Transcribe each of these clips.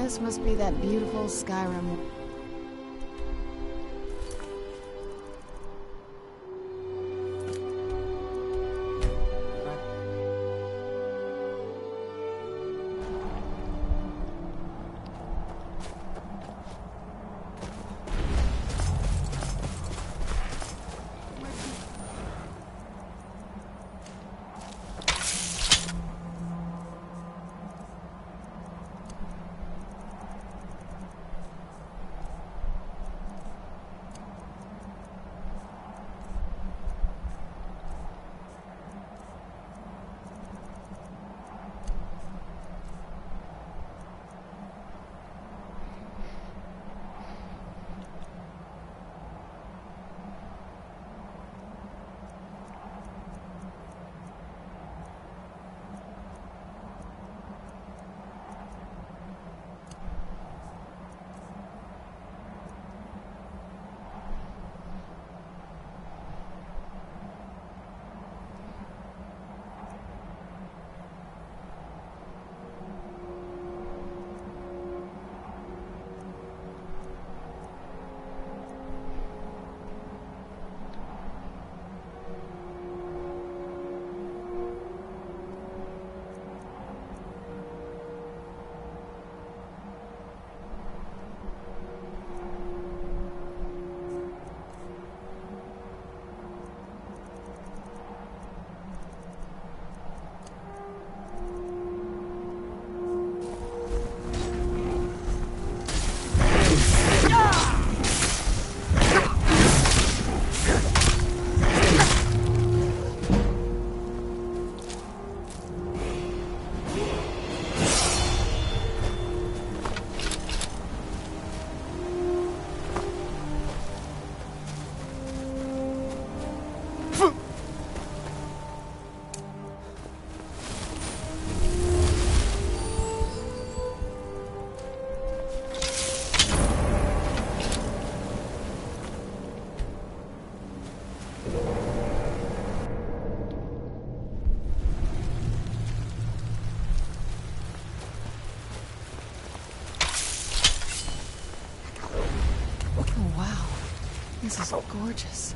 This must be that beautiful SKYRIM. This is gorgeous.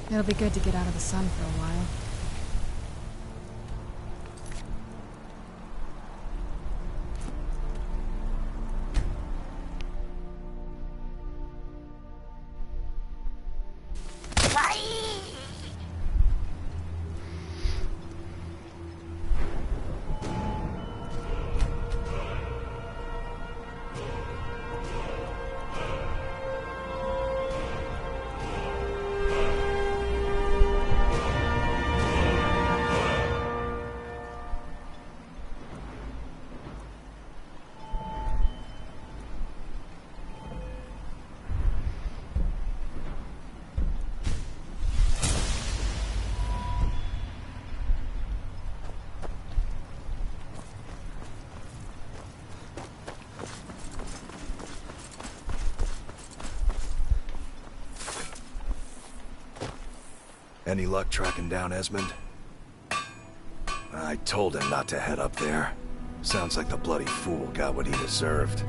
It'll be good to get out of the sun for a while. Any luck tracking down Esmond? I told him not to head up there. Sounds like the bloody fool got what he deserved.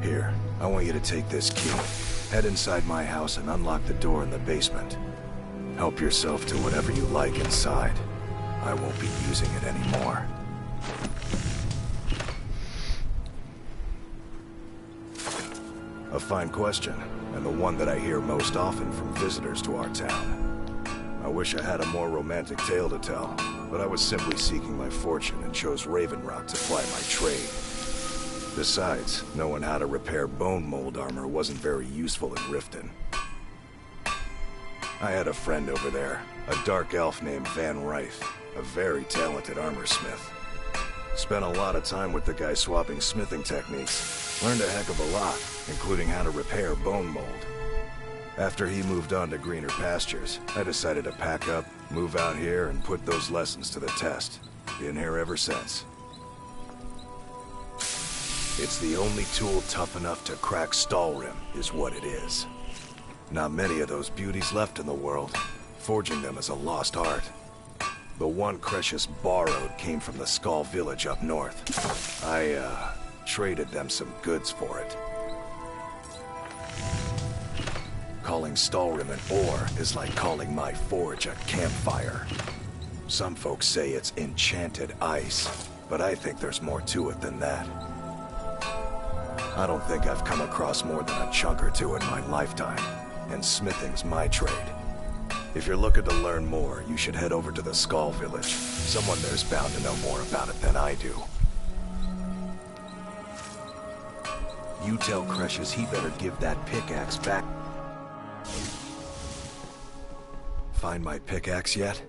Here, I want you to take this key. Head inside my house and unlock the door in the basement. Help yourself to whatever you like inside. I won't be using it anymore. A fine question, and the one that I hear most often from visitors to our town. I wish I had a more romantic tale to tell, but I was simply seeking my fortune and chose Raven Rock to ply my trade. Besides, knowing how to repair bone mold armor wasn't very useful in Riften. I had a friend over there, a dark elf named Van Ryth, a very talented armor smith. Spent a lot of time with the guy swapping smithing techniques. Learned a heck of a lot, including how to repair bone mold. After he moved on to greener pastures, I decided to pack up, move out here, and put those lessons to the test. Been here ever since. It's the only tool tough enough to crack SKYRIM, is what it is. Not many of those beauties left in the world. Forging them is a lost art. The one Crescius borrowed came from the Skull village up north. I, traded them some goods for it. Calling SKYRIM an ore is like calling my forge a campfire. Some folks say it's enchanted ice, but I think there's more to it than that. I don't think I've come across more than a chunk or two in my lifetime, and smithing's my trade. If you're looking to learn more, you should head over to the Skull Village. Someone there's bound to know more about it than I do. You tell Cresius he better give that pickaxe back. Find my pickaxe yet?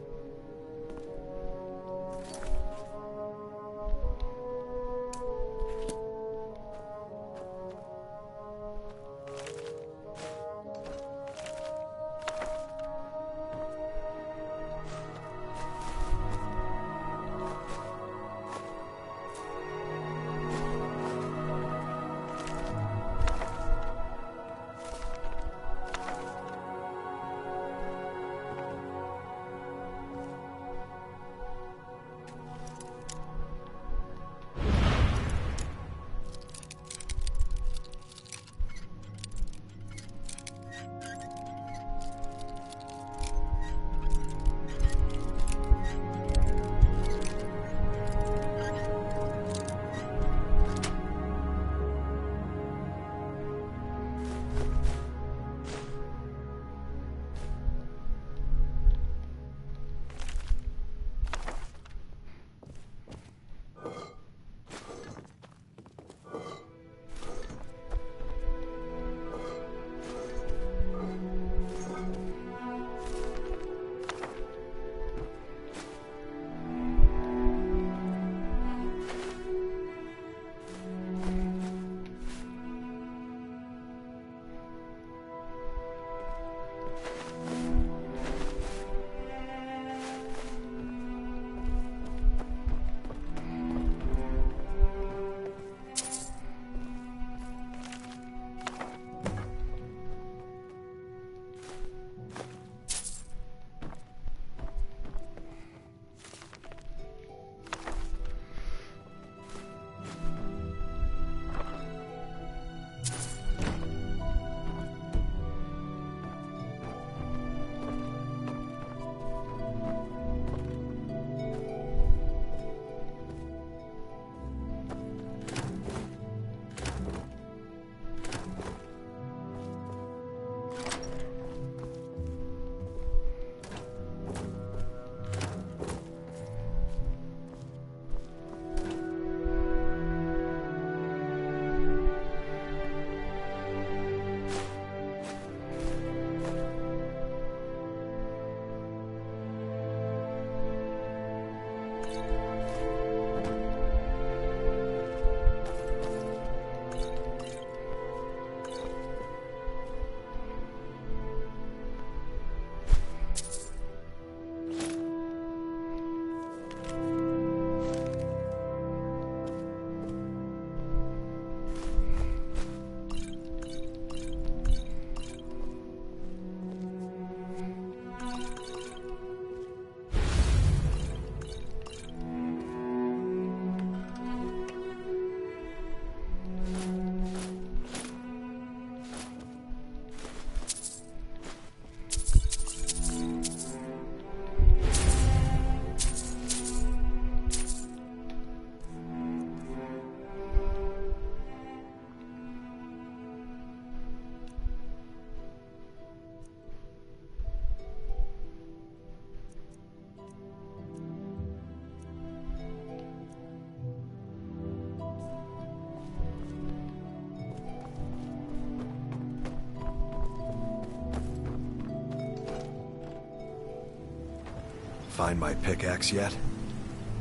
Find my pickaxe yet?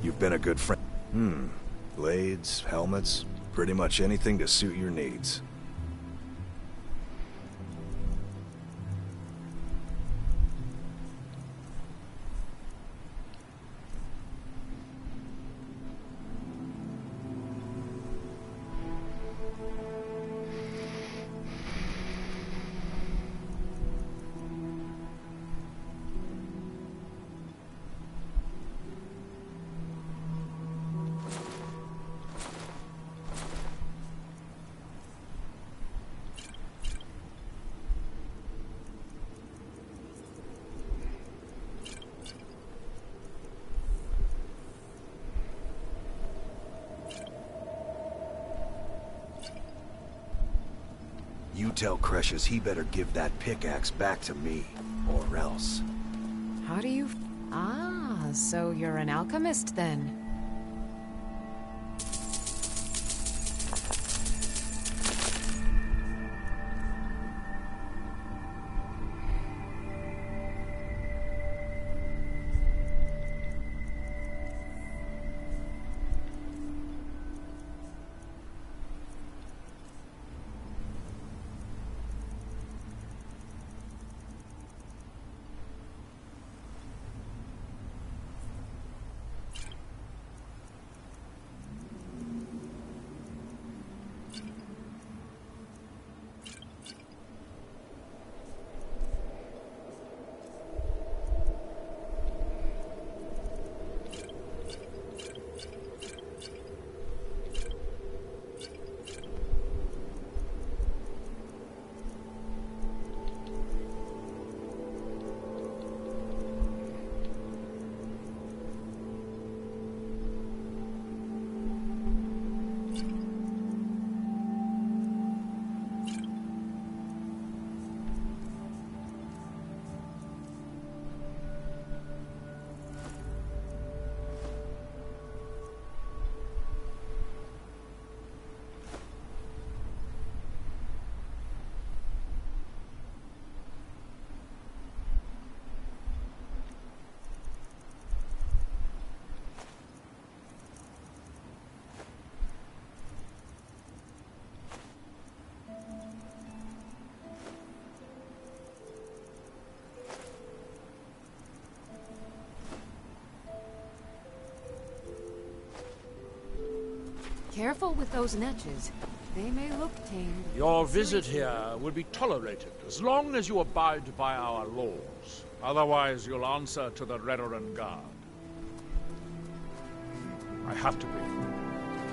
You've been a good friend. Blades, helmets, pretty much anything to suit your needs. You tell Cresius he better give that pickaxe back to me, or else. How do you... Ah, so you're an alchemist then? Careful with those netches. They may look tame. Your visit here will be tolerated as long as you abide by our laws. Otherwise, you'll answer to the Redoran Guard. I have to be.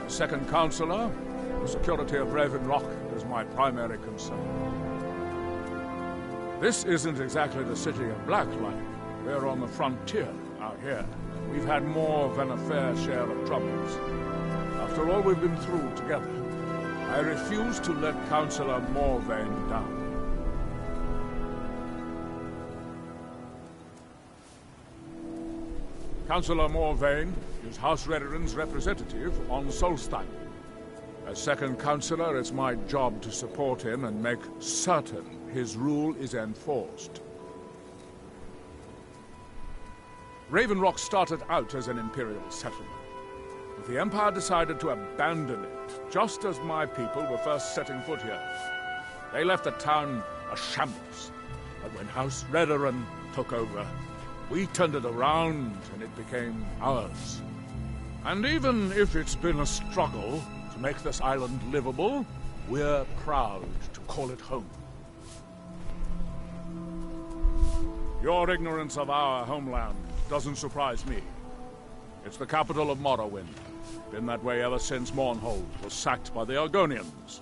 As second counselor, the security of Raven Rock is my primary concern. This isn't exactly the city of Blacklight. We're on the frontier out here. We've had more than a fair share of troubles. After all we've been through together, I refuse to let Councillor Morvain down. Councillor Morvain is House Redoran's representative on Solstein. As second councillor, it's my job to support him and make certain his rule is enforced. Raven Rock started out as an Imperial settlement. But the Empire decided to abandon it, just as my people were first setting foot here. They left the town a shambles. But when House Redoran took over, we turned it around and it became ours. And even if it's been a struggle to make this island livable, we're proud to call it home. Your ignorance of our homeland doesn't surprise me. It's the capital of Morrowind. Been that way ever since Mournhold was sacked by the Argonians.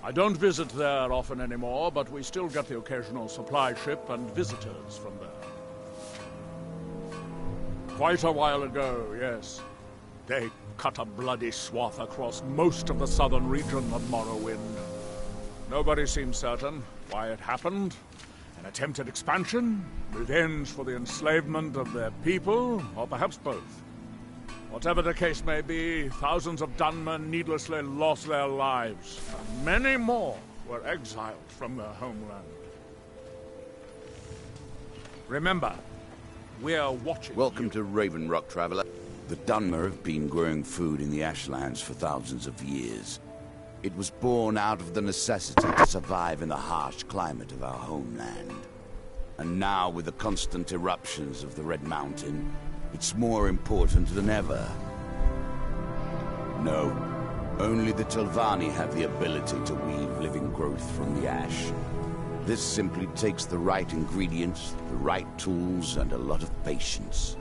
I don't visit there often anymore, but we still get the occasional supply ship and visitors from there. Quite a while ago, yes. They cut a bloody swath across most of the southern region of Morrowind. Nobody seems certain why it happened. An attempted expansion? Revenge for the enslavement of their people? Or perhaps both? Whatever the case may be, thousands of Dunmen needlessly lost their lives. And many more were exiled from their homeland. Remember, we're watching. Welcome to Raven Rock, traveler. The Dunmer have been growing food in the Ashlands for thousands of years. It was born out of the necessity to survive in the harsh climate of our homeland. And now, with the constant eruptions of the Red Mountain, it's more important than ever. No, only the Telvanni have the ability to weave living growth from the ash. This simply takes the right ingredients, the right tools, and a lot of patience.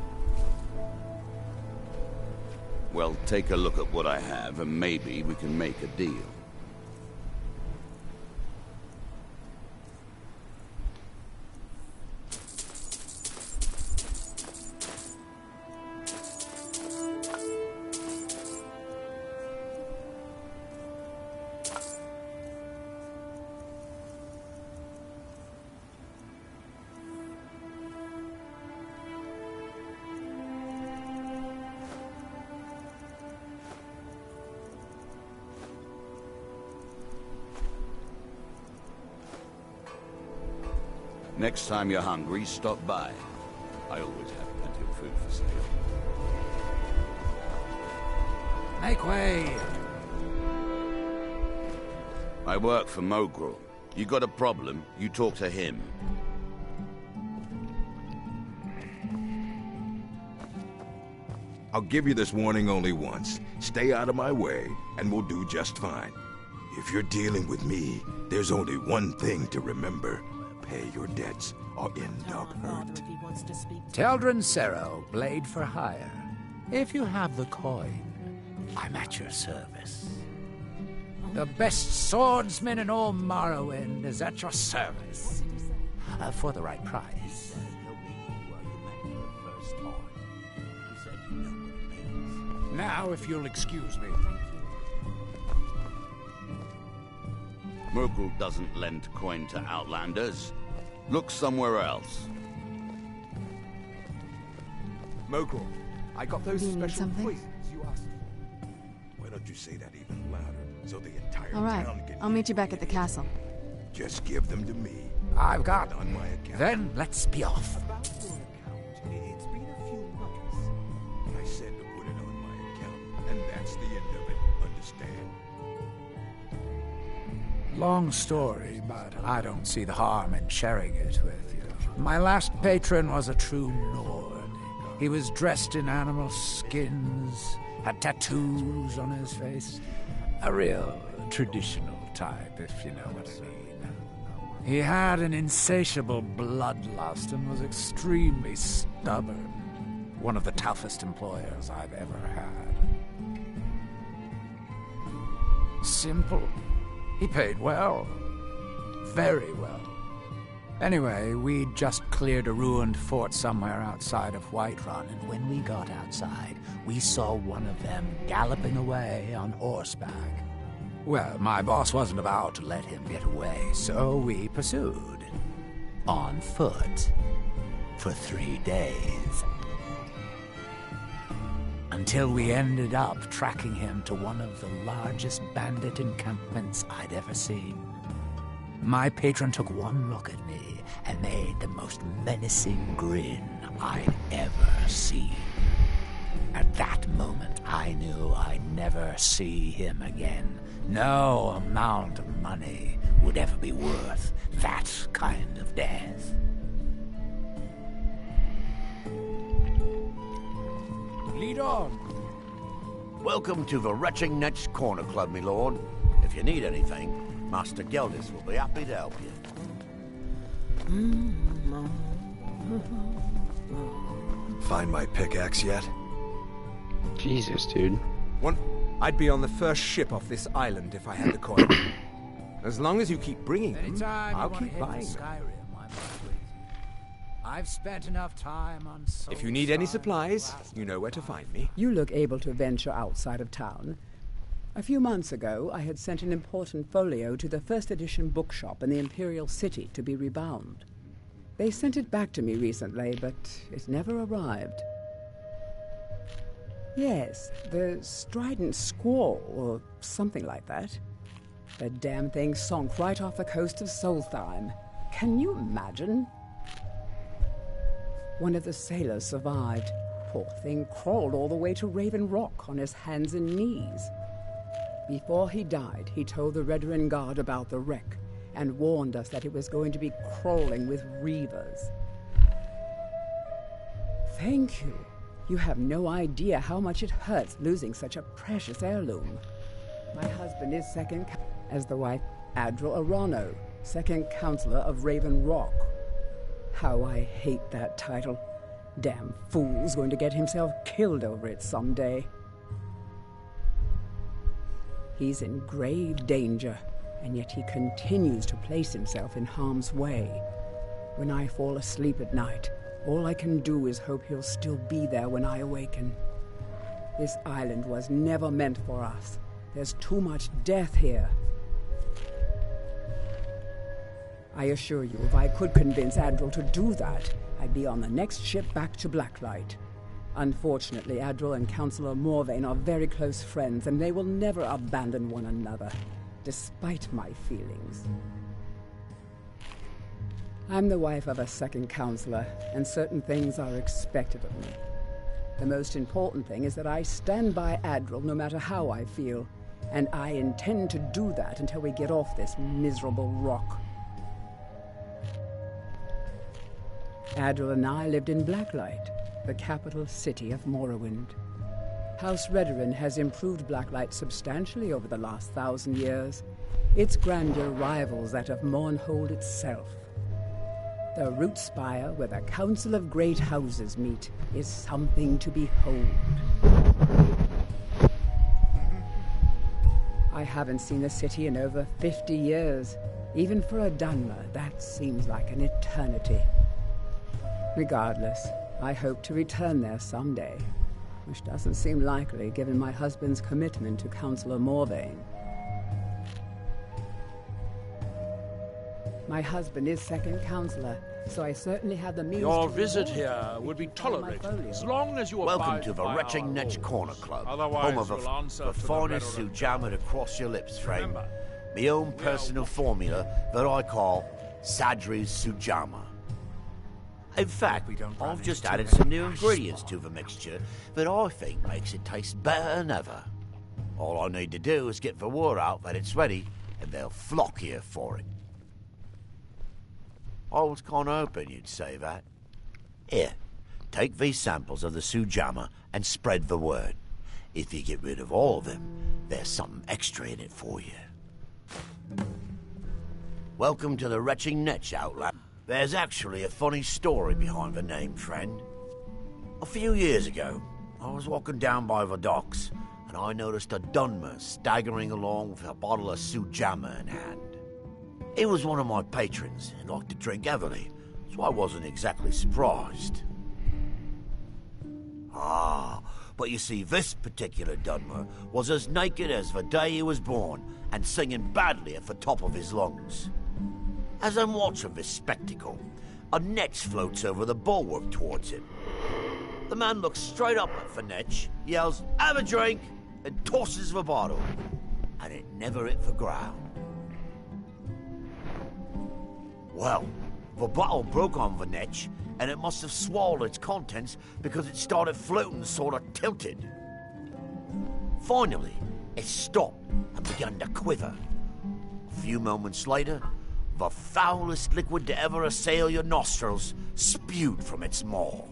Well, take a look at what I have, and maybe we can make a deal. Next time you're hungry, stop by. I always have plenty of food for sale. Make way! I work for Mogrel. You got a problem, you talk to him. I'll give you this warning only once. Stay out of my way, and we'll do just fine. If you're dealing with me, there's only one thing to remember. Pay your debts, or end up hurt. Teldrin Sero, blade for hire. If you have the coin, I'm at your service. The best swordsman in all Morrowind is at your service. For the right price. Now, if you'll excuse me. Mogrel doesn't lend coin to outlanders. Look somewhere else. Mogrel, I got those Do you need special something? poisons you asked. Why don't you say that even louder, so the entire All right, town can I'll meet you back at the castle. Just give them to me. I've got... On my account. Then let's be off. About your account, it's been a few months. I said to put it on my account, and that's the end of it. Understand? Long story, but I don't see the harm in sharing it with you. My last patron was a true lord. He was dressed in animal skins, had tattoos on his face. A real traditional type, if you know what I mean. He had an insatiable bloodlust and was extremely stubborn. One of the toughest employers I've ever had. Simple. He paid well. Very well. Anyway, we'd just cleared a ruined fort somewhere outside of Whiterun, and when we got outside, we saw one of them galloping away on horseback. Well, my boss wasn't about to let him get away, so we pursued. On foot. For 3 days. Until we ended up tracking him to one of the largest bandit encampments I'd ever seen. My patron took one look at me and made the most menacing grin I'd ever seen. At that moment, I knew I'd never see him again. No amount of money would ever be worth that kind of death. Lead on. Welcome to the Retching Nets Corner Club, my lord. If you need anything, Master Geldis will be happy to help you. Find my pickaxe yet? Jesus, dude. I'd be on the first ship off this island if I had the coin. As long as you keep bringing them, Anytime I'll you want to keep hit buying the them. SKYRIM, I'm up with you. I've spent enough time on If you need any supplies, you know where to find me. You look able to venture outside of town. A few months ago, I had sent an important folio to the first edition bookshop in the Imperial City to be rebound. They sent it back to me recently, but it never arrived. Yes, the Strident Squall, or something like that. The damn thing sunk right off the coast of Solstheim. Can you imagine? One of the sailors survived. Poor thing crawled all the way to Raven Rock on his hands and knees. Before he died, he told the Redoran Guard about the wreck and warned us that it was going to be crawling with reavers. Thank you. You have no idea how much it hurts losing such a precious heirloom. My husband is second as the wife, Admiral Arano, second counselor of Raven Rock. How I hate that title. Damn fool's going to get himself killed over it someday. He's in grave danger, and yet he continues to place himself in harm's way. When I fall asleep at night, all I can do is hope he'll still be there when I awaken. This island was never meant for us. There's too much death here. I assure you, if I could convince Admiral to do that, I'd be on the next ship back to Blacklight. Unfortunately, Admiral and Councillor Morvain are very close friends, and they will never abandon one another, despite my feelings. I'm the wife of a second counselor, and certain things are expected of me. The most important thing is that I stand by Adril no matter how I feel, and I intend to do that until we get off this miserable rock. Adril and I lived in Blacklight, the capital city of Morrowind. House Redoran has improved Blacklight substantially over the last 1,000 years. Its grandeur rivals that of Mournhold itself. The root spire where the Council of Great Houses meet is something to behold. I haven't seen the city in over 50 years. Even for a Dunmer, that seems like an eternity. Regardless, I hope to return there someday, which doesn't seem likely given my husband's commitment to Councillor Morvain. My husband is second counselor, so I certainly have the means Your to visit reward here him would be if you find my tolerated, folio. as long as you Welcome abide to the by Retching our Netch laws. Corner Club, Otherwise, home of you'll answer the to the finest Red Sujamma to cross your lips, friend. Remember, My own personal formula that I call Sadri's Sujamma. In fact, I've just added some new ingredients to the mixture that I think makes it taste better than ever. All I need to do is get the word out that it's ready, and they'll flock here for it. I was kind of hoping you'd say that. Here, take these samples of the Sujamma and spread the word. If you get rid of all of them, there's something extra in it for you. Welcome to the Retching Netch Outland. There's actually a funny story behind the name, friend. A few years ago, I was walking down by the docks, and I noticed a Dunmer staggering along with a bottle of Sujamma in hand. He was one of my patrons and liked to drink heavily, so I wasn't exactly surprised. But you see, this particular Dunmer was as naked as the day he was born and singing badly at the top of his lungs. As I'm watching this spectacle, a Netch floats over the bulwark towards him. The man looks straight up at the Netch, yells, "Have a drink!" and tosses the bottle. And it never hit the ground. Well, the bottle broke on the Netch, and it must have swallowed its contents because it started floating sort of tilted. Finally, it stopped and began to quiver. A few moments later, the foulest liquid to ever assail your nostrils spewed from its maw.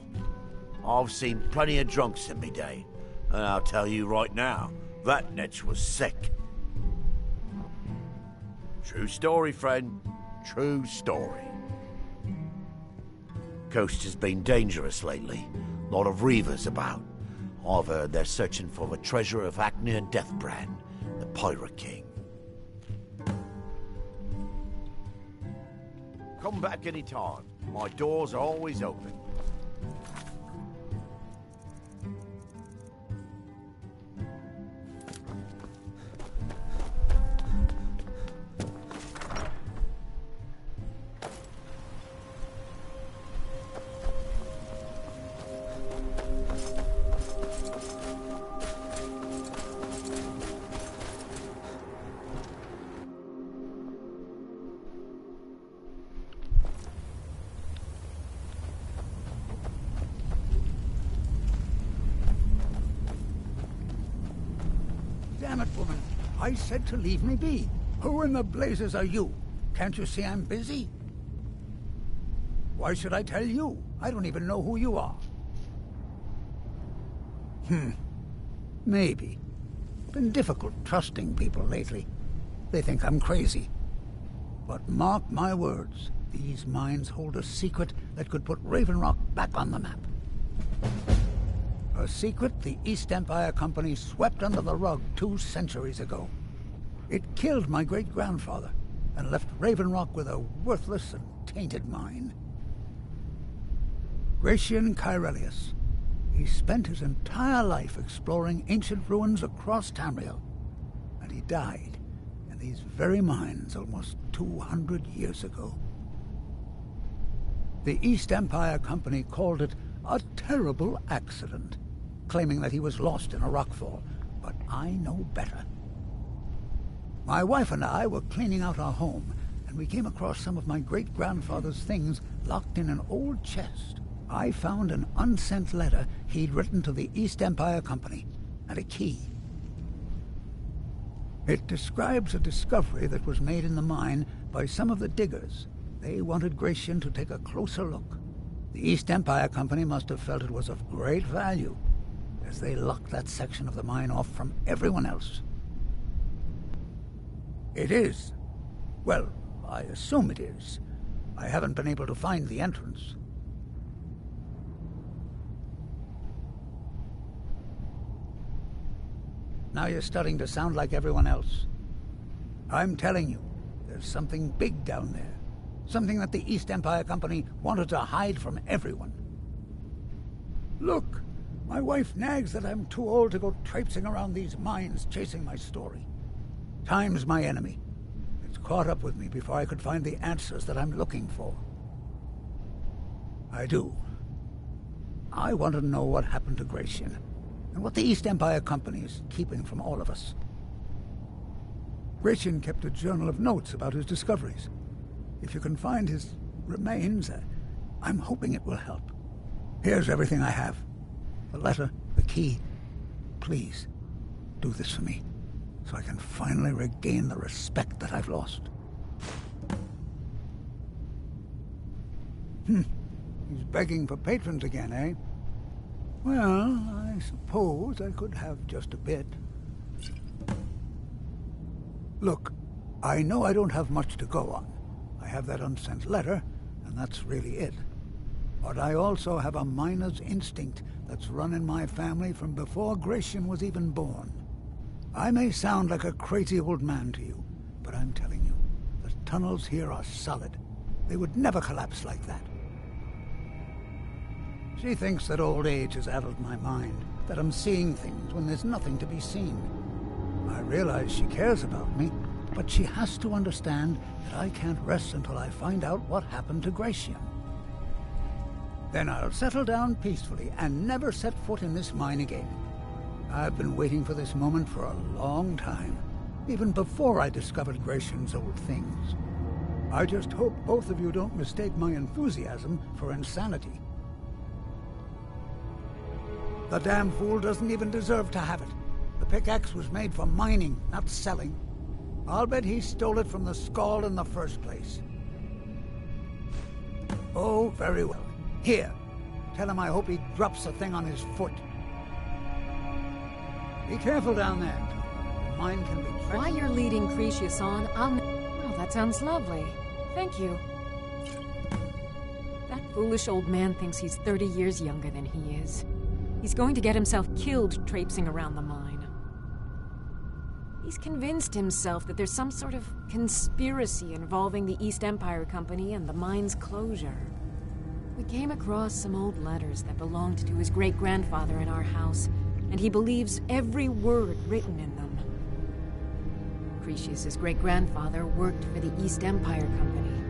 I've seen plenty of drunks in me day, and I'll tell you right now, that Netch was sick. True story, friend. True story. Coast has been dangerous lately. Lot of reavers about. I've heard they're searching for the treasure of Acnir Deathbrand, the Pirate King. Come back any time. My doors are always open. Damn it, woman. I said to leave me be. Who in the blazes are you? Can't you see I'm busy? Why should I tell you? I don't even know who you are. Maybe. Been difficult trusting people lately. They think I'm crazy. But mark my words, these mines hold a secret that could put Raven Rock back on the map. A secret the East Empire Company swept under the rug 2 centuries ago. It killed my great-grandfather and left Raven Rock with a worthless and tainted mine. Gracian Kyrelius. He spent his entire life exploring ancient ruins across Tamriel, and he died in these very mines almost 200 years ago. The East Empire Company called it a terrible accident, claiming that he was lost in a rockfall, but I know better. My wife and I were cleaning out our home, and and we came across some of my great-grandfather's things locked in an old chest. I found an unsent letter he'd written to the East Empire Company, and a key. It describes a discovery that was made in the mine by some of the diggers. They wanted Gratian to take a closer look. The East Empire Company must have felt it was of great value, as they locked that section of the mine off from everyone else. It is. Well, I assume it is. I haven't been able to find the entrance. Now you're starting to sound like everyone else. I'm telling you, there's something big down there. Something that the East Empire Company wanted to hide from everyone. Look, my wife nags that I'm too old to go traipsing around these mines chasing my story. Time's my enemy. It's caught up with me before I could find the answers that I'm looking for. I do. I want to know what happened to Gratian, and what the East Empire Company is keeping from all of us. Gratian kept a journal of notes about his discoveries. If you can find his remains, I'm hoping it will help. Here's everything I have. The letter, the key. Please, do this for me, so I can finally regain the respect that I've lost. He's begging for patrons again, eh? Well, I suppose I could have just a bit. Look, I know I don't have much to go on. I have that unsent letter, and that's really it. But I also have a miner's instinct that's run in my family from before Gratian was even born. I may sound like a crazy old man to you, but I'm telling you, the tunnels here are solid. They would never collapse like that. She thinks that old age has addled my mind, that I'm seeing things when there's nothing to be seen. I realize she cares about me, but she has to understand that I can't rest until I find out what happened to Gratian. Then I'll settle down peacefully and never set foot in this mine again. I've been waiting for this moment for a long time, even before I discovered Gratian's old things. I just hope both of you don't mistake my enthusiasm for insanity. The damn fool doesn't even deserve to have it. The pickaxe was made for mining, not selling. I'll bet he stole it from the Skald in the first place. Oh, very well. Here, tell him I hope he drops the thing on his foot. Be careful down there. The mine can be... While you're leading Cretius on, Oh, that sounds lovely. Thank you. That foolish old man thinks he's 30 years younger than he is. He's going to get himself killed traipsing around the mine. He's convinced himself that there's some sort of conspiracy involving the East Empire Company and the mine's closure. We came across some old letters that belonged to his great-grandfather in our house, and he believes every word written in them. Cretius's great-grandfather worked for the East Empire Company.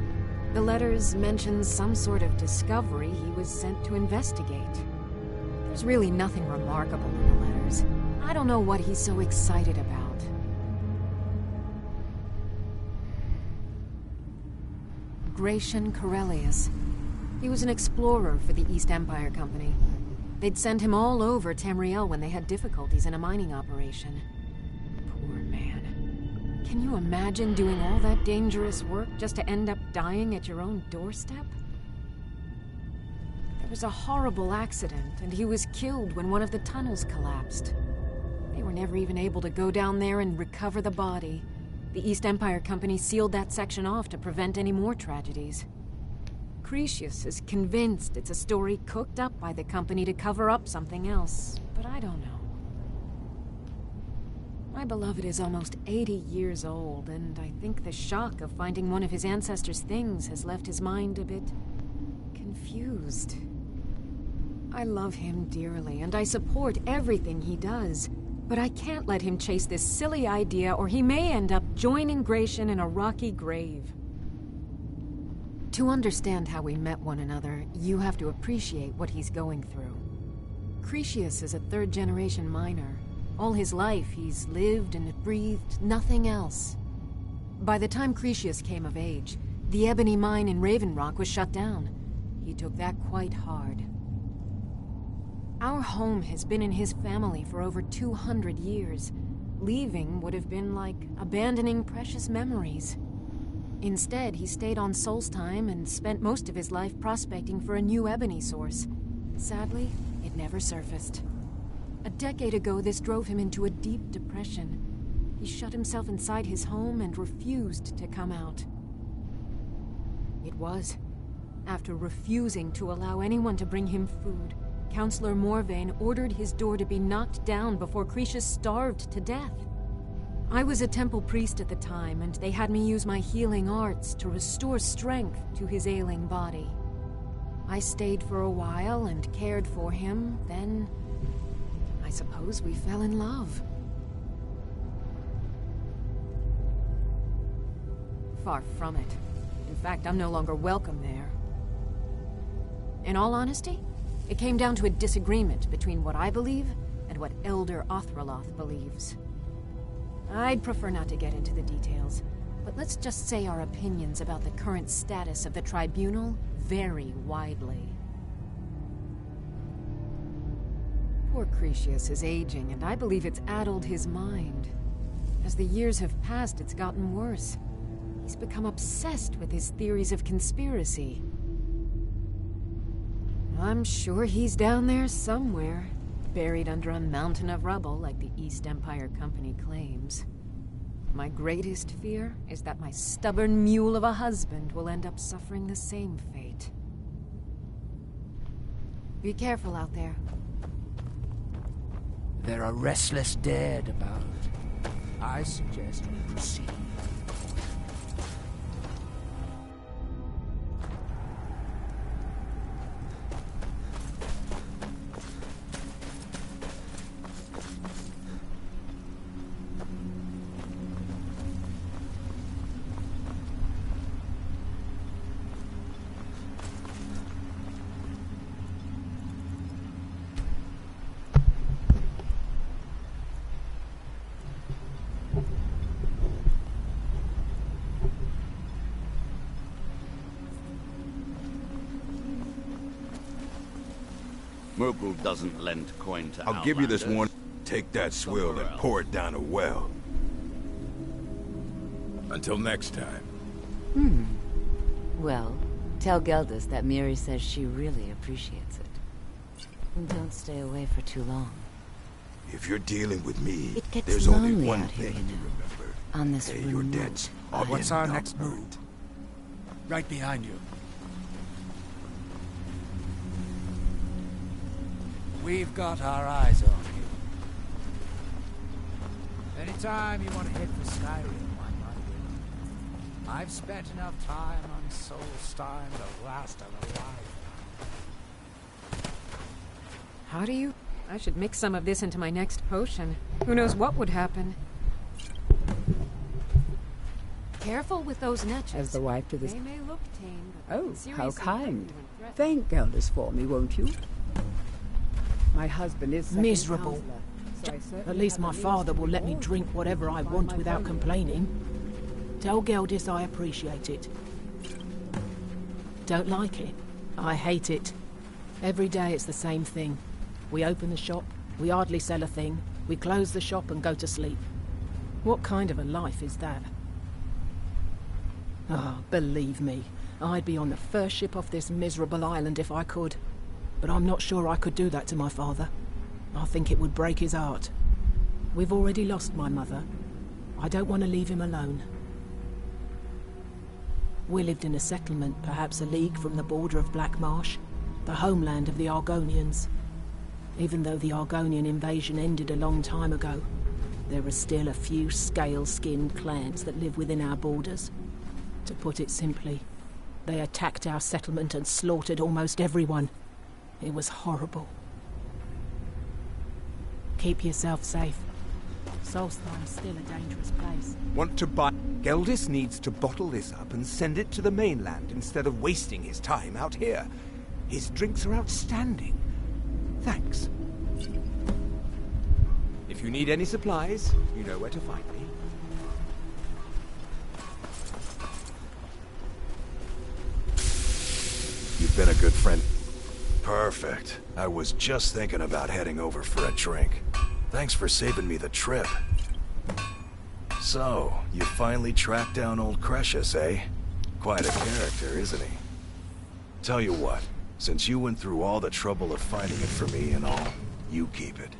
The letters mention some sort of discovery he was sent to investigate. There's really nothing remarkable in the letters. I don't know what he's so excited about. Gratian Corellius. He was an explorer for the East Empire Company. They'd send him all over Tamriel when they had difficulties in a mining operation. Poor man. Can you imagine doing all that dangerous work just to end up dying at your own doorstep? There was a horrible accident, and he was killed when one of the tunnels collapsed. They were never even able to go down there and recover the body. The East Empire Company sealed that section off to prevent any more tragedies. Cretius is convinced it's a story cooked up by the company to cover up something else, but I don't know. My beloved is almost 80 years old, and I think the shock of finding one of his ancestors' things has left his mind a bit confused. I love him dearly, and I support everything he does, but I can't let him chase this silly idea, or he may end up joining Gratian in a rocky grave. To understand how we met one another, you have to appreciate what he's going through. Cretius is a third-generation miner. All his life, he's lived and breathed nothing else. By the time Cretius came of age, the ebony mine in Raven Rock was shut down. He took that quite hard. Our home has been in his family for over 200 years. Leaving would have been like abandoning precious memories. Instead, he stayed on Solstheim and spent most of his life prospecting for a new ebony source. Sadly, it never surfaced. A decade ago, this drove him into a deep depression. He shut himself inside his home and refused to come out. It was after refusing to allow anyone to bring him food, Counselor Morvain ordered his door to be knocked down before Cretius starved to death. I was a temple priest at the time, and they had me use my healing arts to restore strength to his ailing body. I stayed for a while and cared for him, then I suppose we fell in love. Far from it. In fact, I'm no longer welcome there. In all honesty, it came down to a disagreement between what I believe and what Elder Othraloth believes. I'd prefer not to get into the details, but let's just say our opinions about the current status of the Tribunal vary widely. Poor Cretius is aging, and I believe it's addled his mind. As the years have passed, it's gotten worse. He's become obsessed with his theories of conspiracy. I'm sure he's down there somewhere, buried under a mountain of rubble like the East Empire Company claims. My greatest fear is that my stubborn mule of a husband will end up suffering the same fate. Be careful out there. There are restless dead about. I suggest we proceed. Merkel doesn't lend coin to I'll give you this outlanders. one. Take that swill and pour it down a well. Until next time. Well, tell Geldis that Miri says she really appreciates it. And don't stay away for too long. If you're dealing with me, It gets there's only lonely one out here, thing you to know. remember. On this Pay your remote debts. What's our next move? Right behind you. We've got our eyes on you. Anytime you want to hit for SKYRIM, I might. I've spent enough time on Solstheim to last a life. How do you? I should mix some of this into my next potion. Who knows what would happen? Careful with those netches. As the wife to this... They may look tame, but Oh, how seriously kind. threatening. Thank Geldis for me, won't you? My husband is second Miserable. counselor, so I At certainly least have my the means father to will do let me all drink whatever I by want my without family. complaining. Tell Geldis I appreciate it. Don't like it? I hate it. Every day it's the same thing. We open the shop, we hardly sell a thing, we close the shop and go to sleep. What kind of a life is that? Oh, believe me, I'd be on the first ship off this miserable island if I could. But I'm not sure I could do that to my father. I think it would break his heart. We've already lost my mother. I don't want to leave him alone. We lived in a settlement, perhaps a league from the border of Black Marsh, the homeland of the Argonians. Even though the Argonian invasion ended a long time ago, there are still a few scale-skinned clans that live within our borders. To put it simply, they attacked our settlement and slaughtered almost everyone. It was horrible. Keep yourself safe. Solstheim's still a dangerous place. Want to buy... Geldis needs to bottle this up and send it to the mainland instead of wasting his time out here. His drinks are outstanding. Thanks. If you need any supplies, you know where to find me. been a good friend. Perfect. I was just thinking about heading over for a drink. Thanks for saving me the trip. So, you finally tracked down old Cretius, eh? Quite a character, isn't he? Tell you what, since you went through all the trouble of finding it for me and all, you keep it.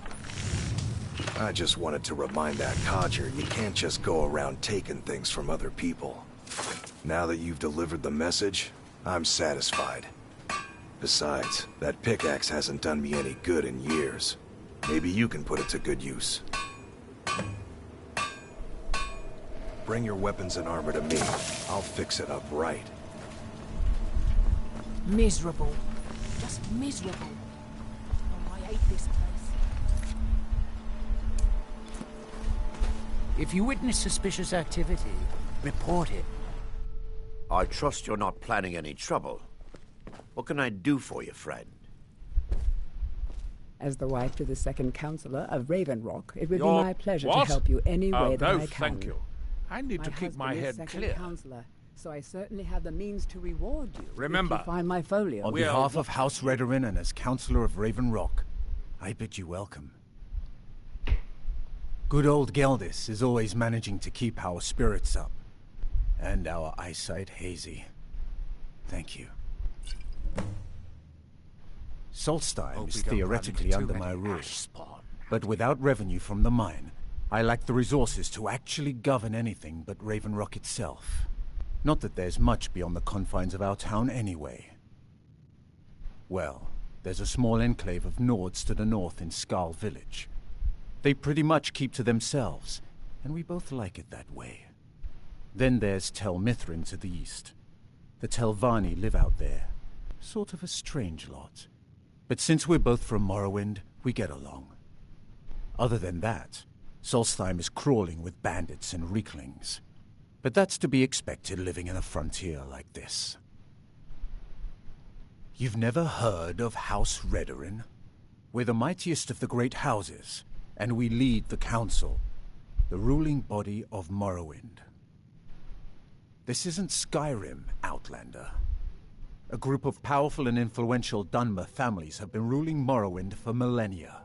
I just wanted to remind that codger you can't just go around taking things from other people. Now that you've delivered the message, I'm satisfied. Besides, that pickaxe hasn't done me any good in years. Maybe you can put it to good use. Bring your weapons and armor to me. I'll fix it up right. Miserable. Just miserable. Oh, I hate this place. If you witness suspicious activity, report it. I trust you're not planning any trouble. What can I do for you, friend? As the wife to the second counselor of Raven Rock, it would be Your my pleasure what? to help you any way that no, I can. thank you. I need to keep my head second clear. Counselor, so I certainly have the means to reward you. Remember, if you find my folio. On behalf of House Redorin and as Counselor of Raven Rock, I bid you welcome. Good old Geldis is always managing to keep our spirits up, and our eyesight hazy. Thank you. Solstheim is theoretically under my rule, but without revenue from the mine, I lack the resources to actually govern anything but Raven Rock itself. Not that there's much beyond the confines of our town anyway. Well, there's a small enclave of Nords to the north in Skal Village. They pretty much keep to themselves, and we both like it that way. Then there's Tel Mithrin to the east. The Telvanni live out there. Sort of a strange lot. But since we're both from Morrowind, we get along. Other than that, Solstheim is crawling with bandits and reeklings. But that's to be expected living in a frontier like this. You've never heard of House Redorin? We're the mightiest of the great houses, and we lead the Council, the ruling body of Morrowind. This isn't Skyrim, Outlander. A group of powerful and influential Dunmer families have been ruling Morrowind for millennia.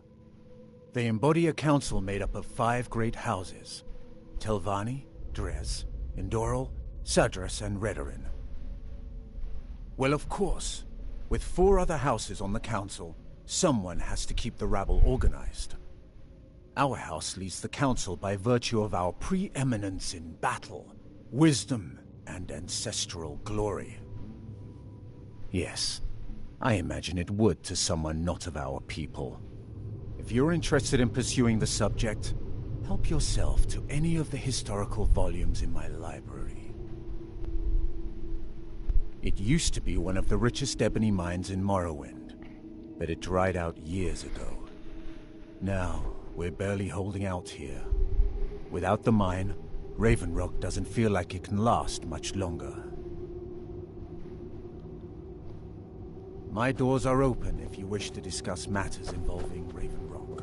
They embody a council made up of 5 great houses: Telvanni, Dres, Indoril, Sadras, and Redorin. Well, of course, with 4 other houses on the council, someone has to keep the rabble organized. Our house leads the council by virtue of our preeminence in battle, wisdom, and ancestral glory. Yes, I imagine it would to someone not of our people. If you're interested in pursuing the subject, help yourself to any of the historical volumes in my library. It used to be one of the richest ebony mines in Morrowind, but it dried out years ago. Now, we're barely holding out here. Without the mine, Raven Rock doesn't feel like it can last much longer. My doors are open if you wish to discuss matters involving Raven Rock.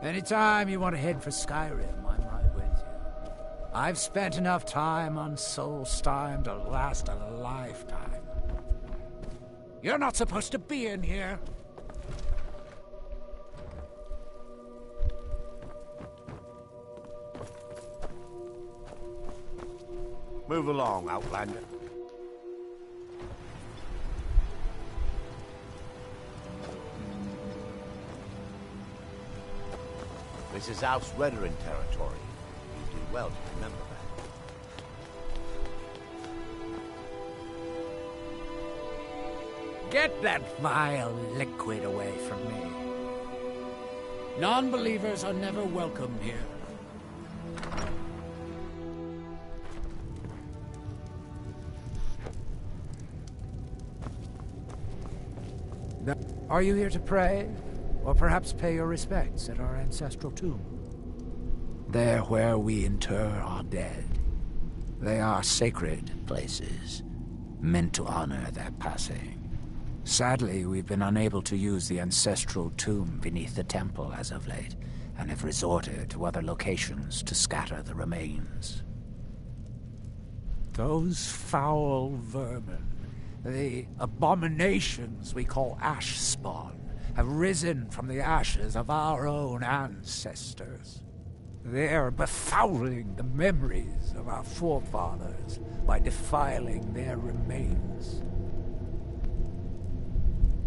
Anytime you want to head for Skyrim, I'm right with you. I've spent enough time on Solstheim to last a lifetime. You're not supposed to be in here. Move along, Outlander. This is House Redoran territory. You do well to remember that. Get that vile liquid away from me. Non-believers are never welcome here. Are you here to pray? Or perhaps pay your respects at our ancestral tomb? There where we inter our dead. They are sacred places, meant to honor their passing. Sadly, we've been unable to use the ancestral tomb beneath the temple as of late, and have resorted to other locations to scatter the remains. Those foul vermin, the abominations we call ash spawn, have risen from the ashes of our own ancestors. They're befouling the memories of our forefathers by defiling their remains.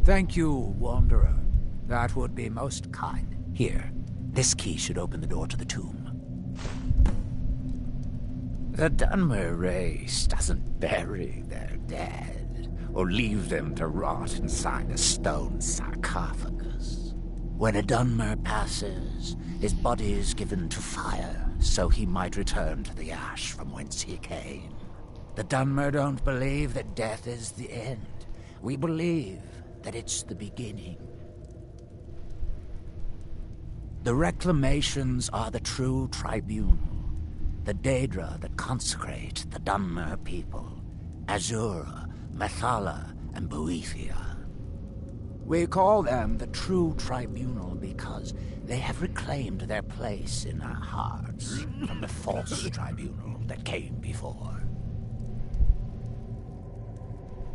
Thank you, Wanderer. That would be most kind. Here, this key should open the door to the tomb. The Dunmer race doesn't bury their dead, or leave them to rot inside a stone sarcophagus. When a Dunmer passes, his body is given to fire, so he might return to the ash from whence he came. The Dunmer don't believe that death is the end. We believe that it's the beginning. The reclamations are the true tribunal, the Daedra that consecrate the Dunmer people, Azura, Methala, and Boethia. We call them the true tribunal because they have reclaimed their place in our hearts from the false tribunal that came before.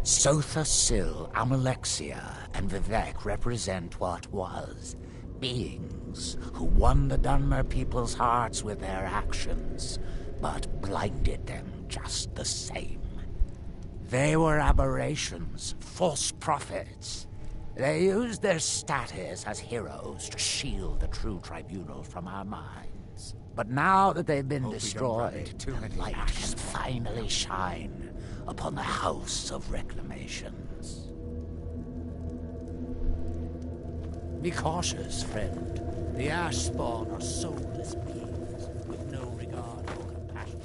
Sotha Sil, Amalexia, and Vivek represent what was, beings who won the Dunmer people's hearts with their actions, but blinded them just the same. They were aberrations, false prophets. They used their status as heroes to shield the true tribunal from our minds. But now that they've been destroyed, the light can finally shine upon the House of Reclamations. Be cautious, friend. The Ash Spawn are soulless beings with no regard for compassion.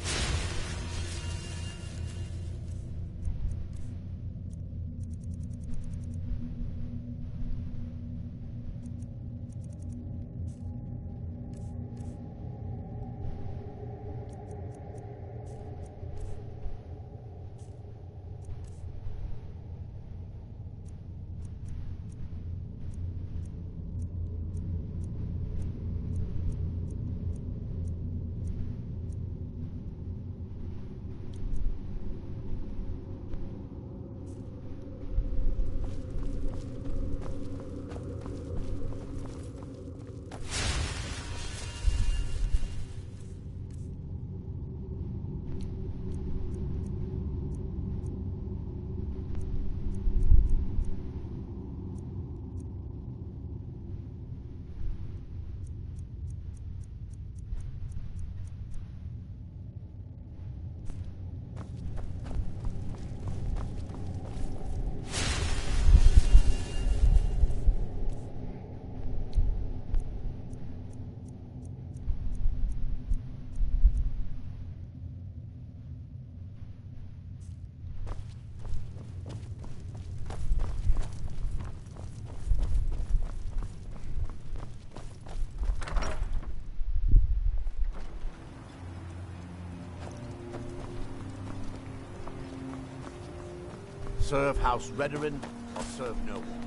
Serve House Redoran, or serve no one.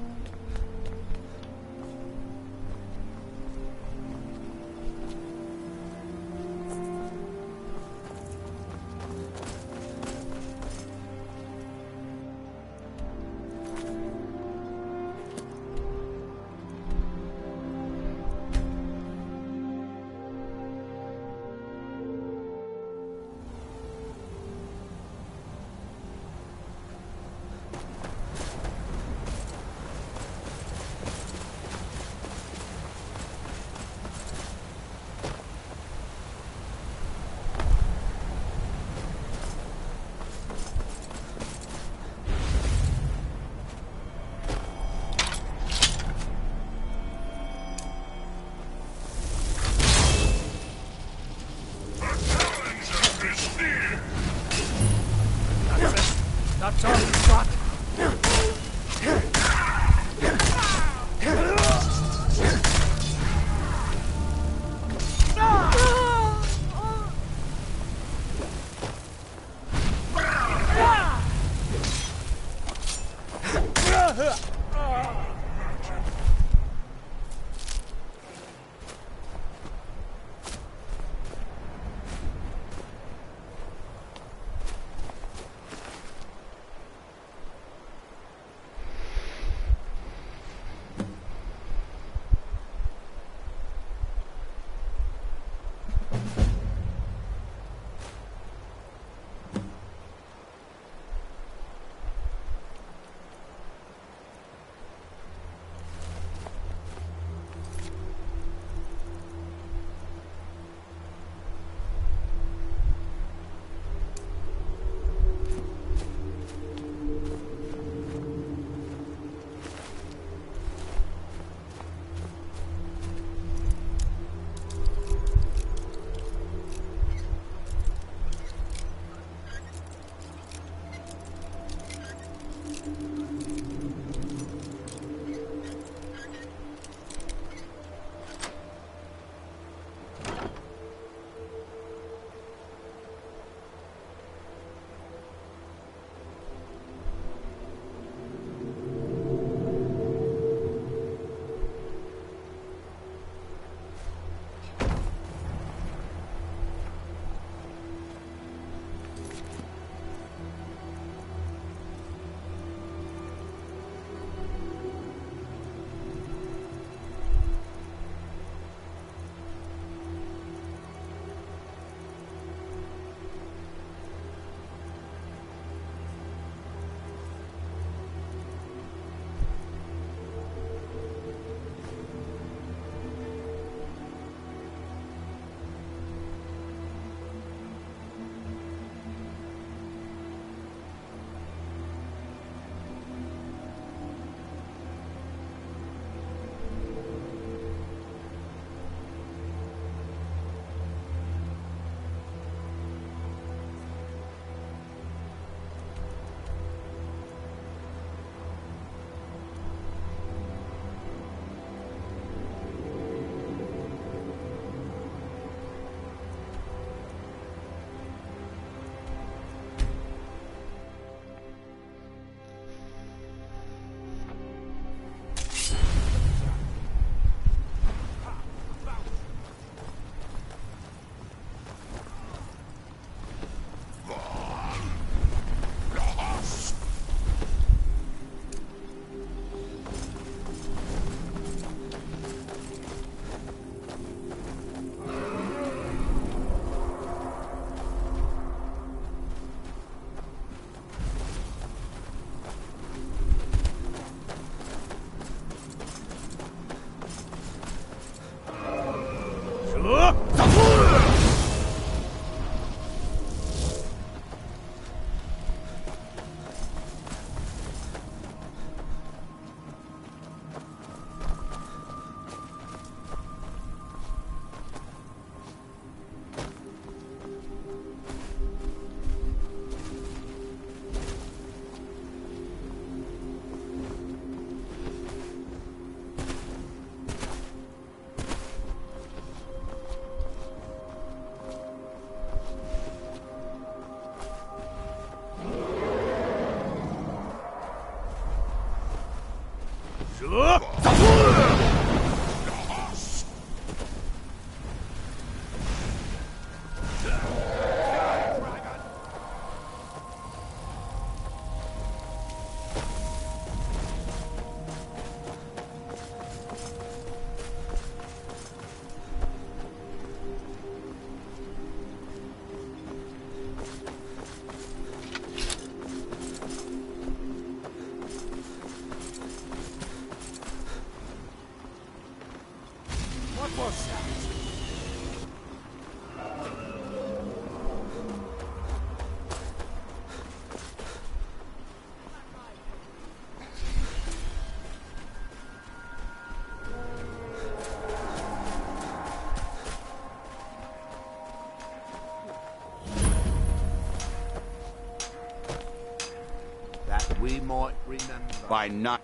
We might remember. By night.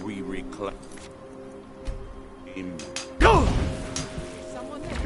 We reclaim. Someone there.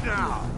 now!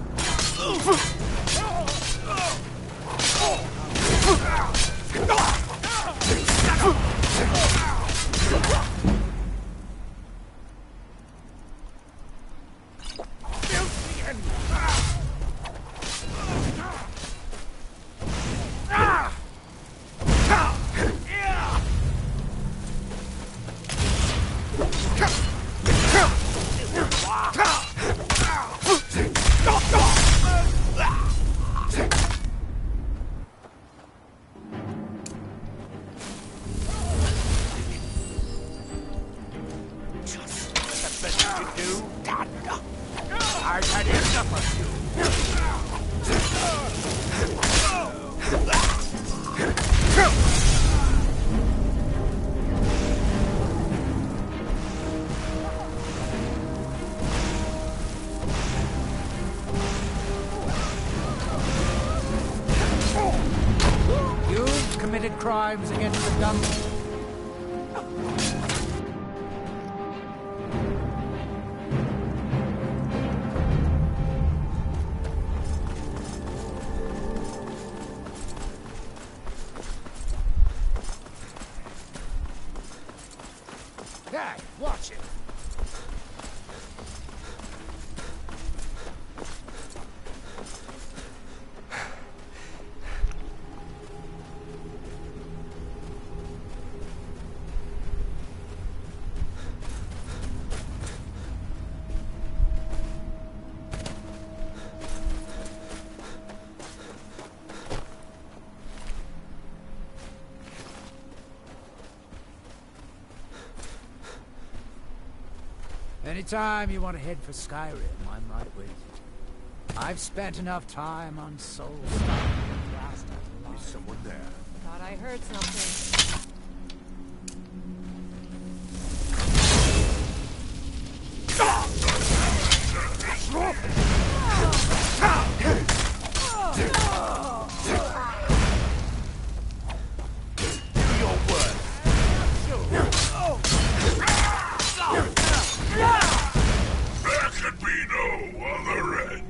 You've committed crimes against the Dun. Hey, watch it! Anytime you want to head for Skyrim, I'm right with you. I've spent enough time on Soul. Is someone there? Thought I heard something. There could be no other end.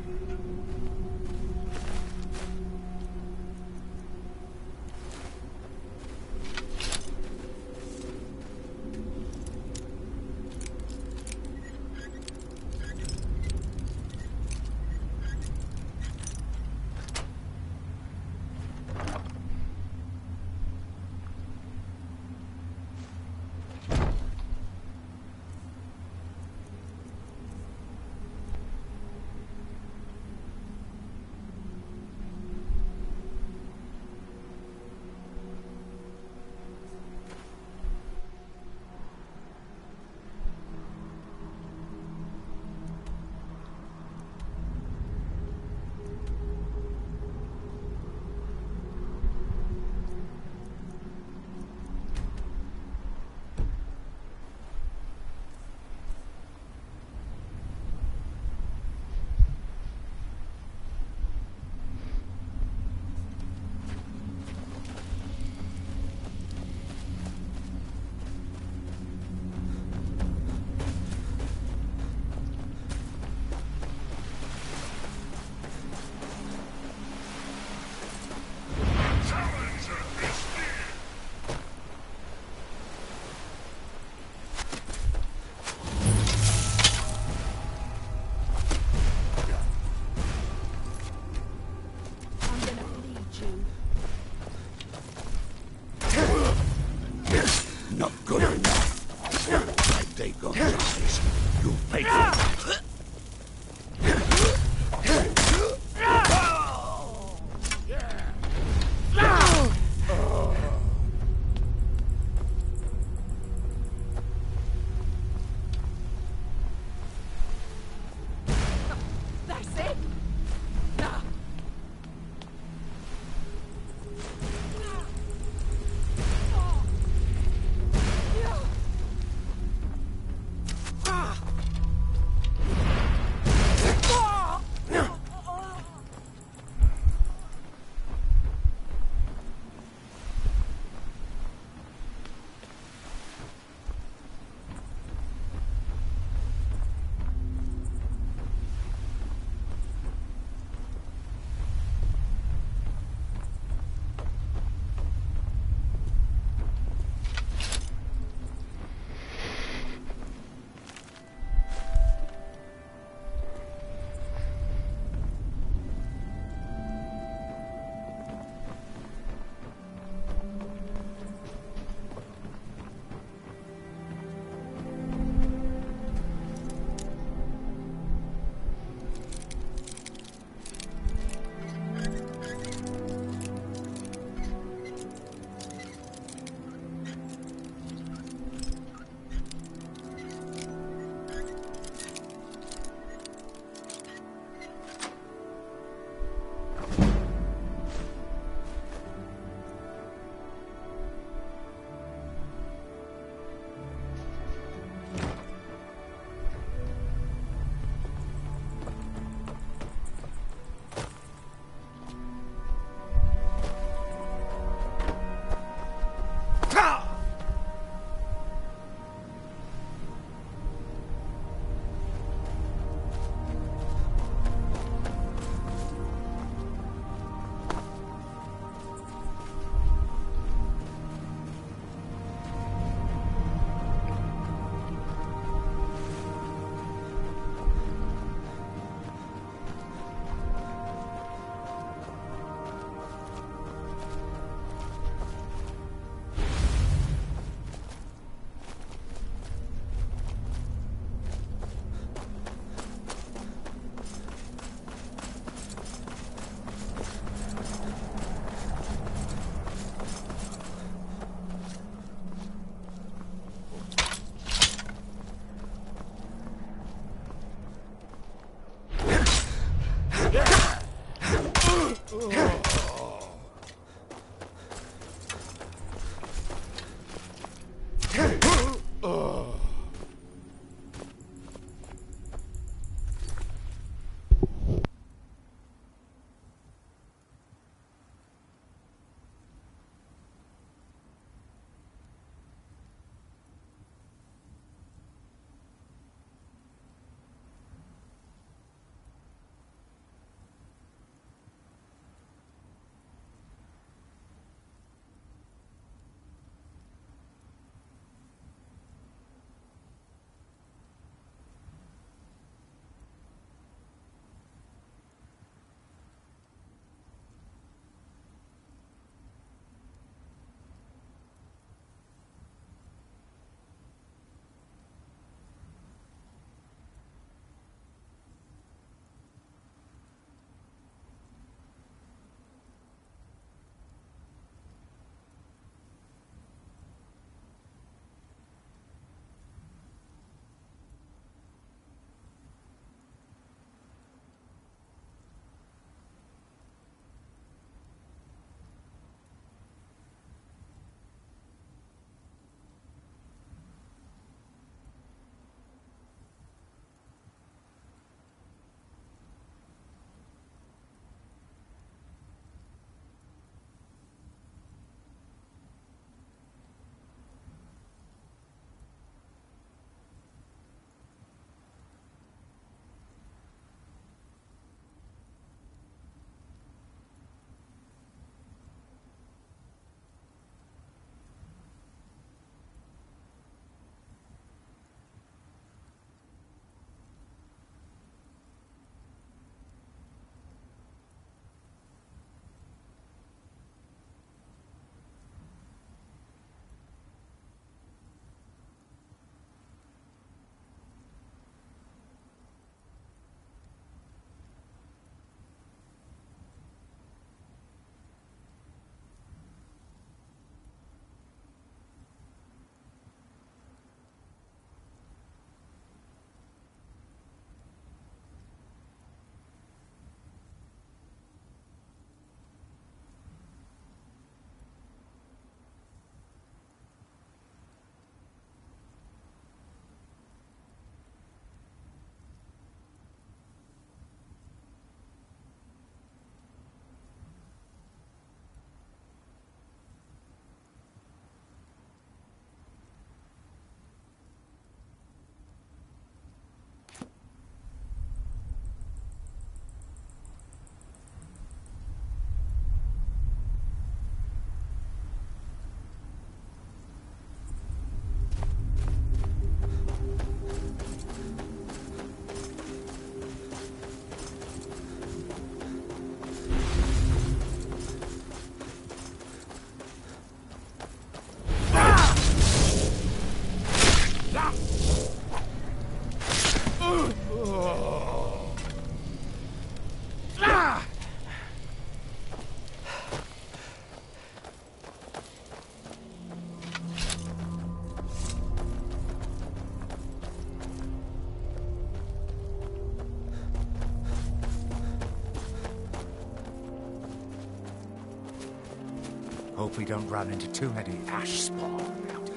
Hope we don't run into too many ash spawn out here.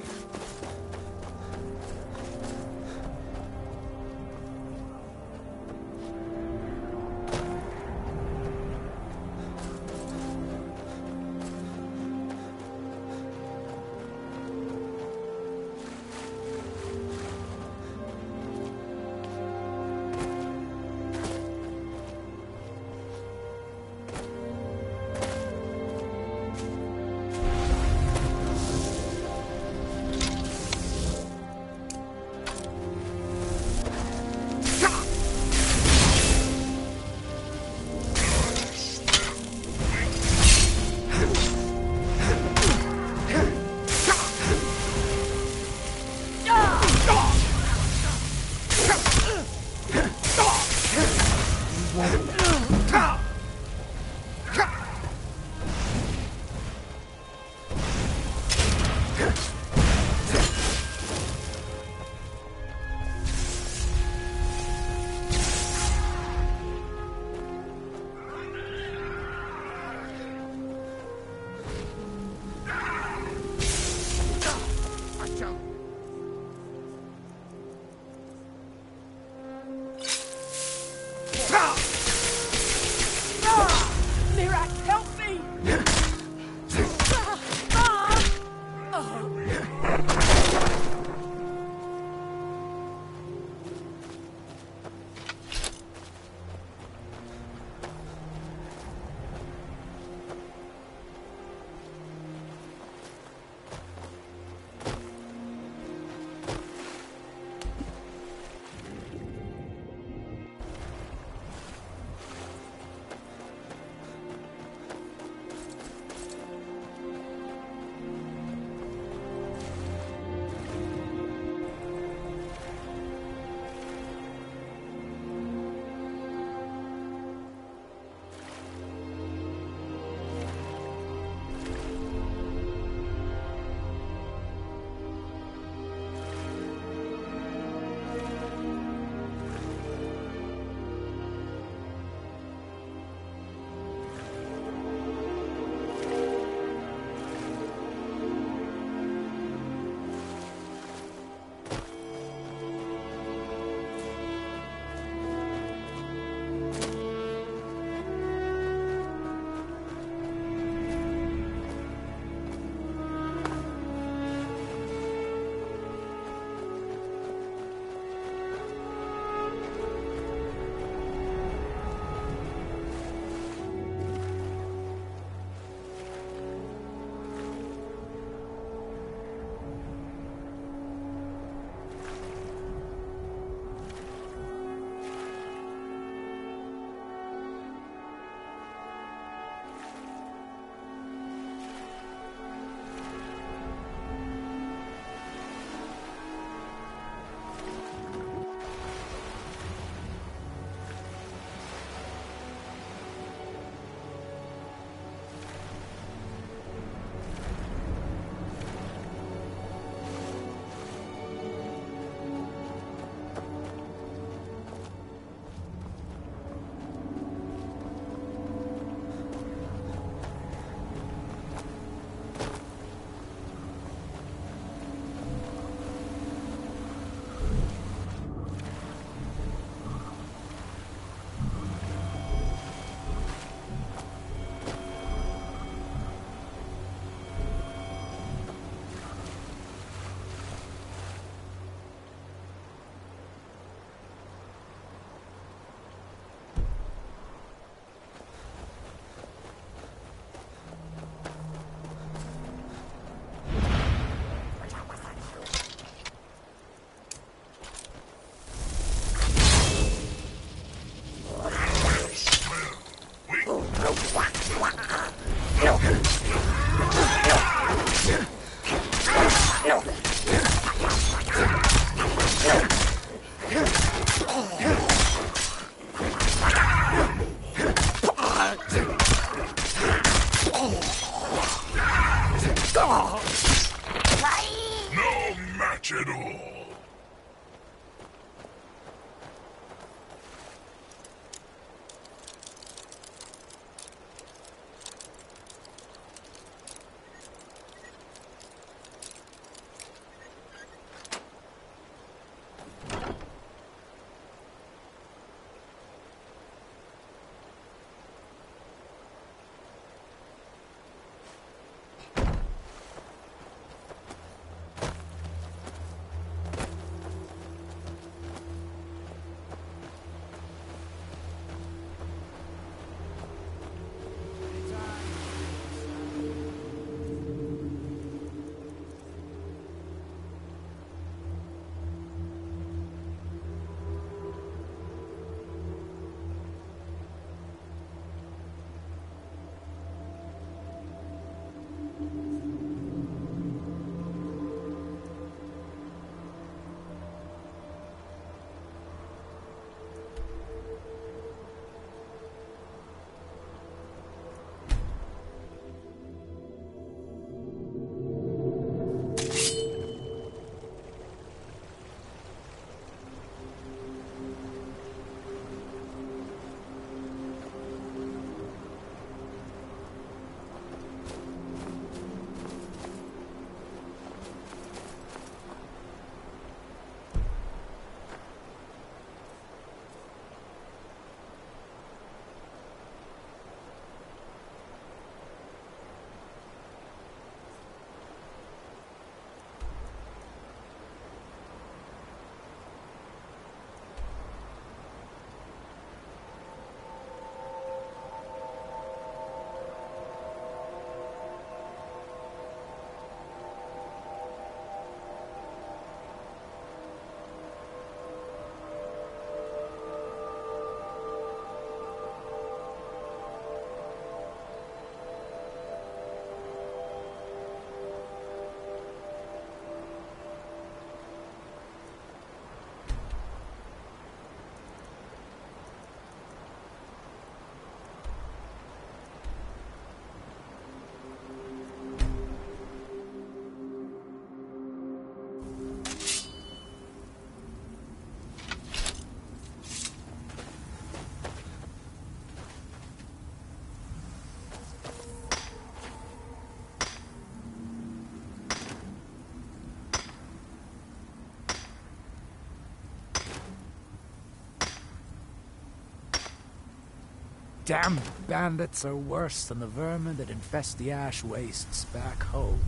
damn bandits are worse than the vermin that infest the ash wastes back home.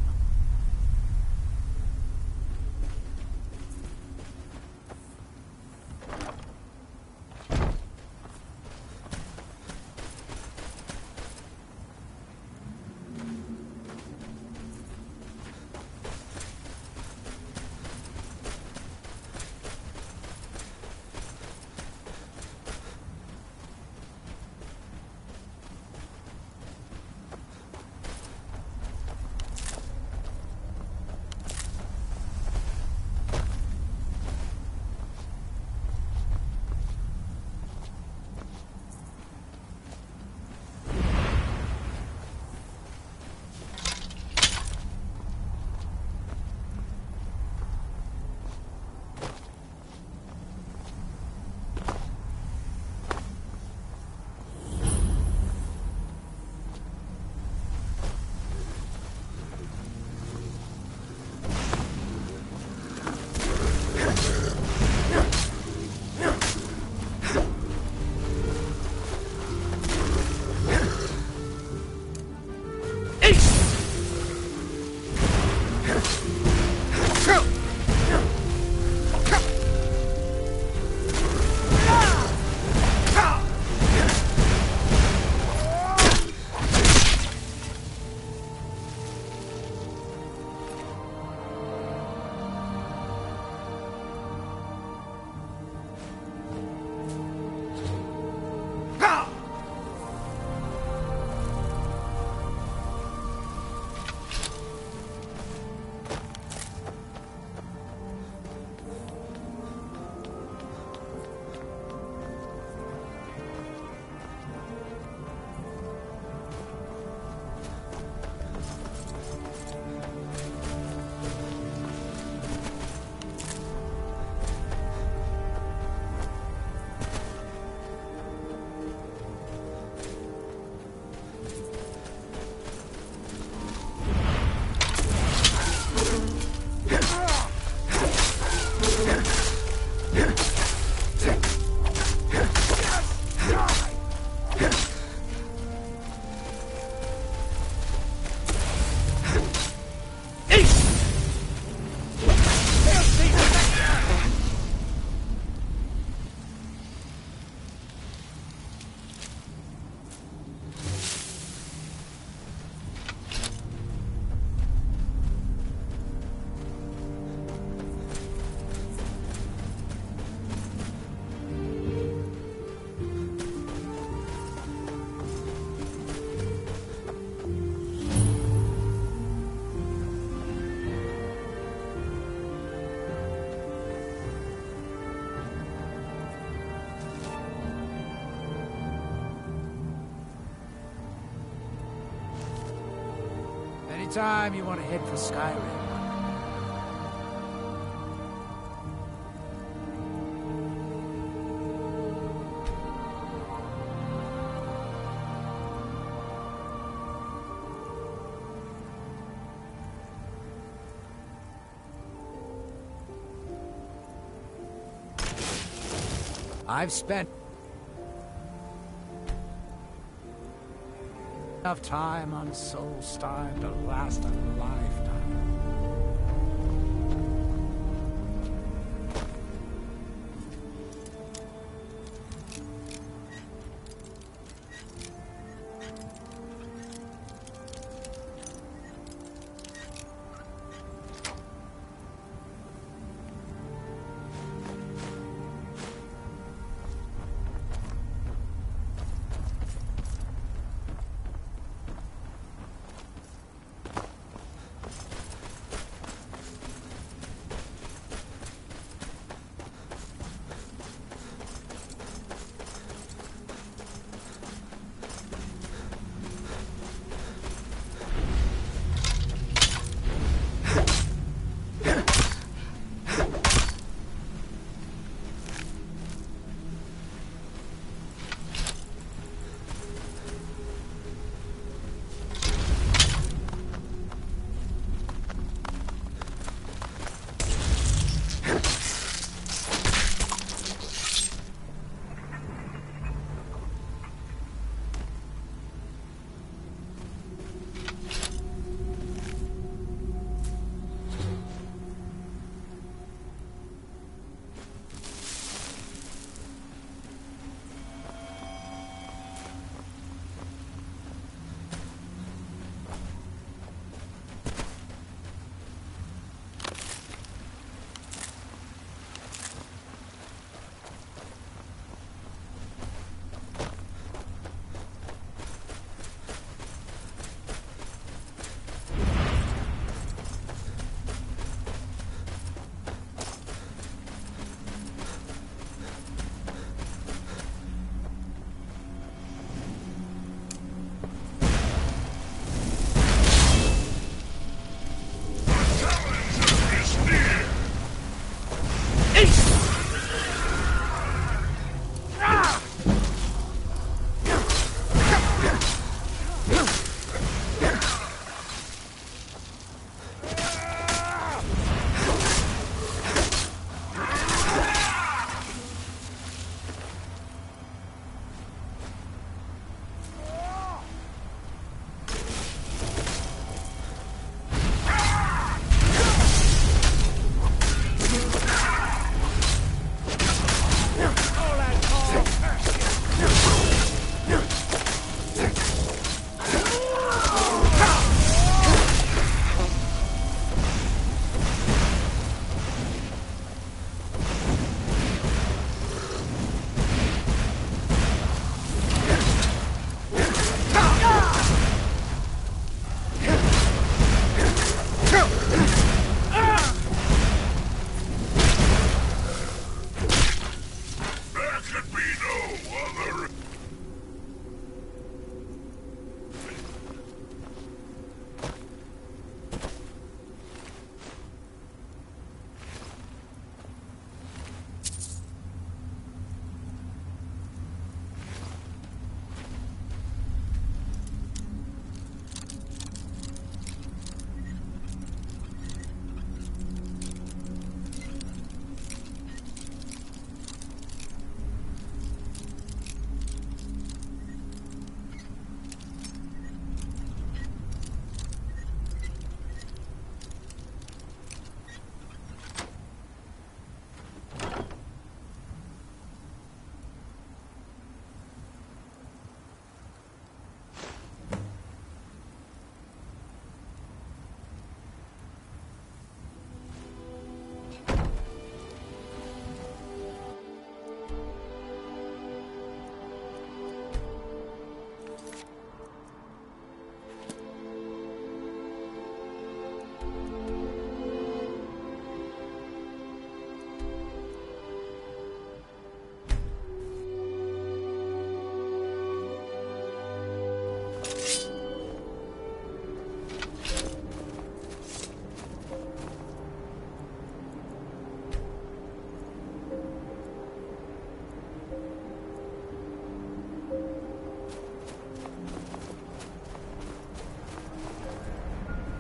Anytime you want to head for SKYRIM. I've spent enough time on Solstheim to last a lifetime.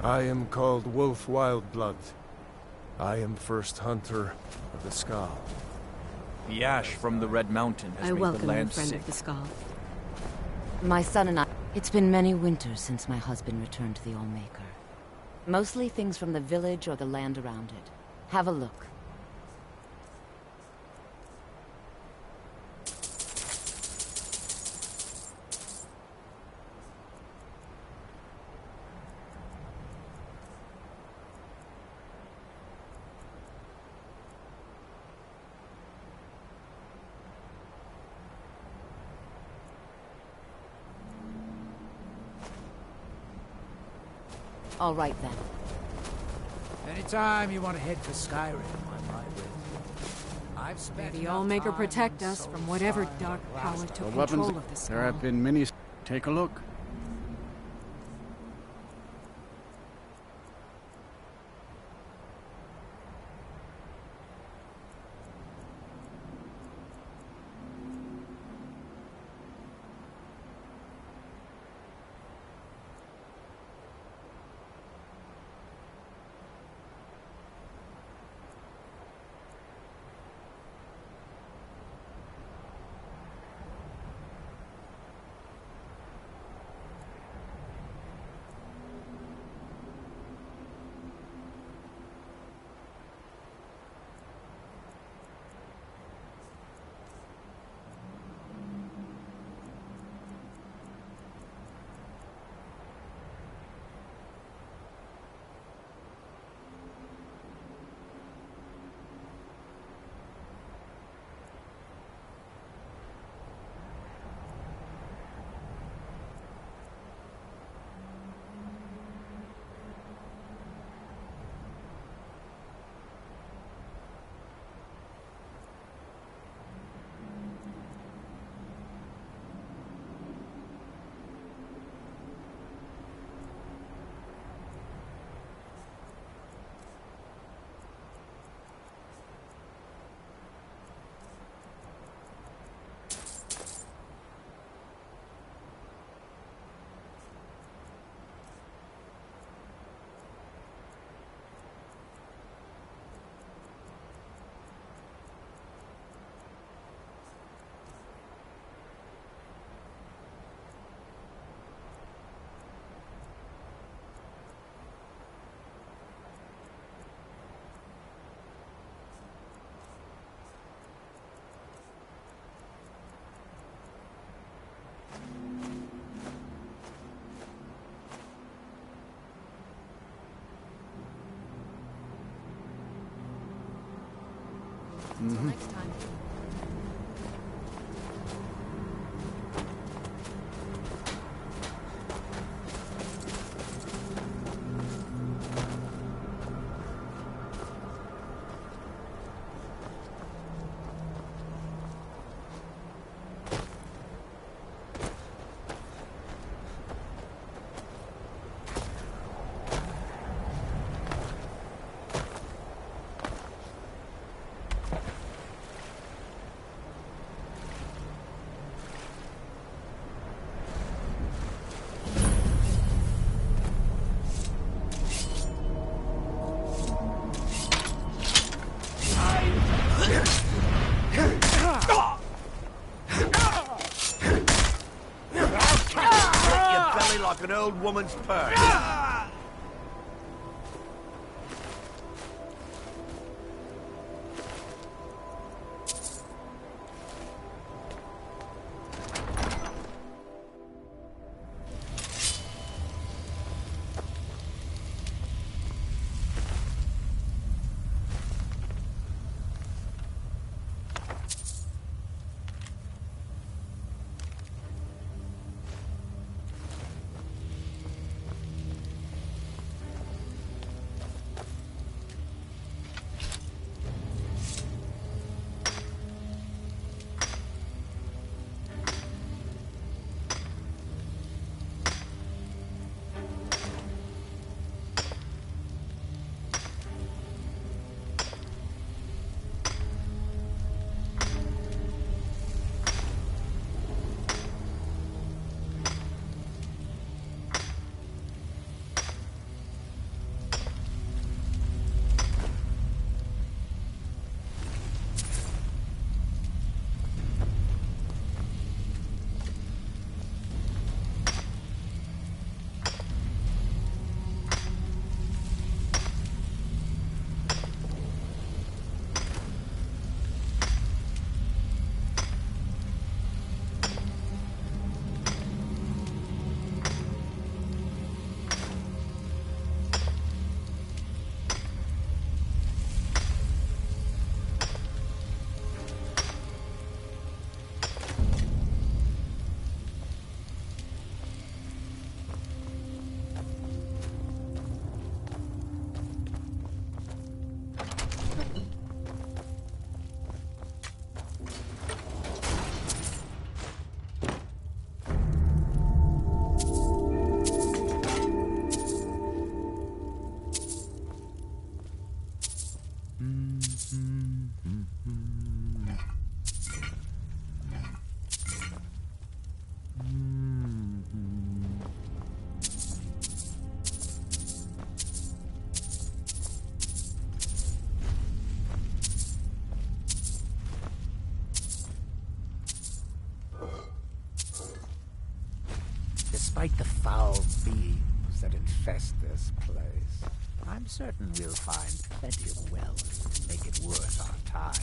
I am called Wolf Wildblood. I am first hunter of the Skull. The ash from the Red Mountain has I made welcome the you, land friend sick. of the Skull. My son and I... It's been many winters since my husband returned to the Allmaker. Mostly things from the village or the land around it. Have a look. All right, then. Anytime you want to head for Skyrim, I'm right with you. I've spent May the enough Allmaker time protect on us from whatever Solstar dark to power last took The weapons, control of the Skull. there have been many... Take a look. Until next time. Like an old woman's purse. despite the foul fiends that infest this place, I'm certain we'll find plenty of wells to make it worth our time.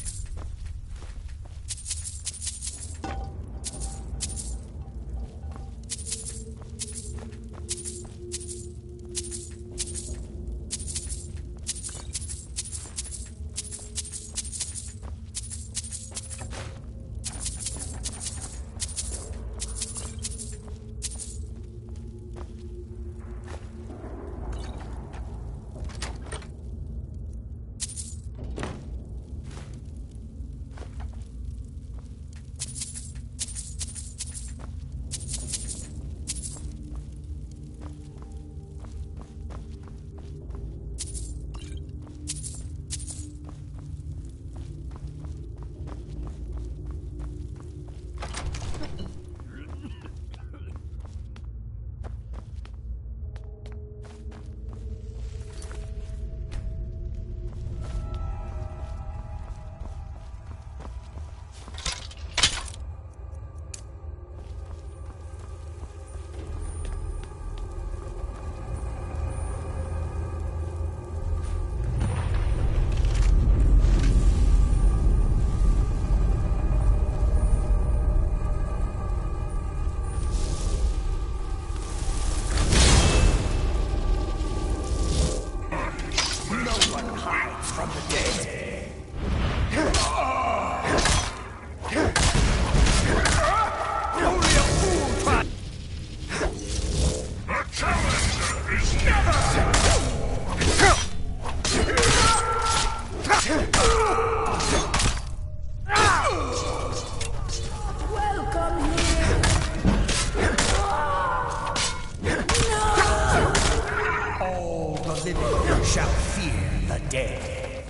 Shall fear the dead.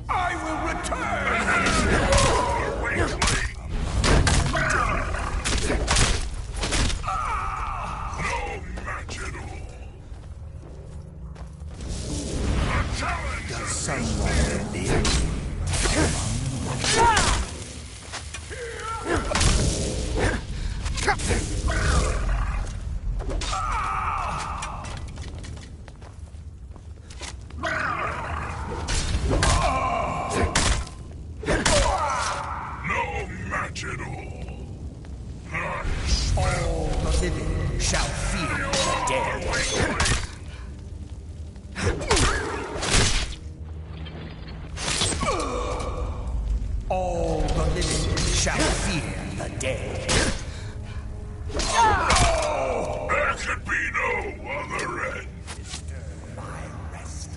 I will return. No match at all. Does someone live? All the living shall fear the dead. All the living shall fear the dead. No! There could be no other end. Disturb my rest.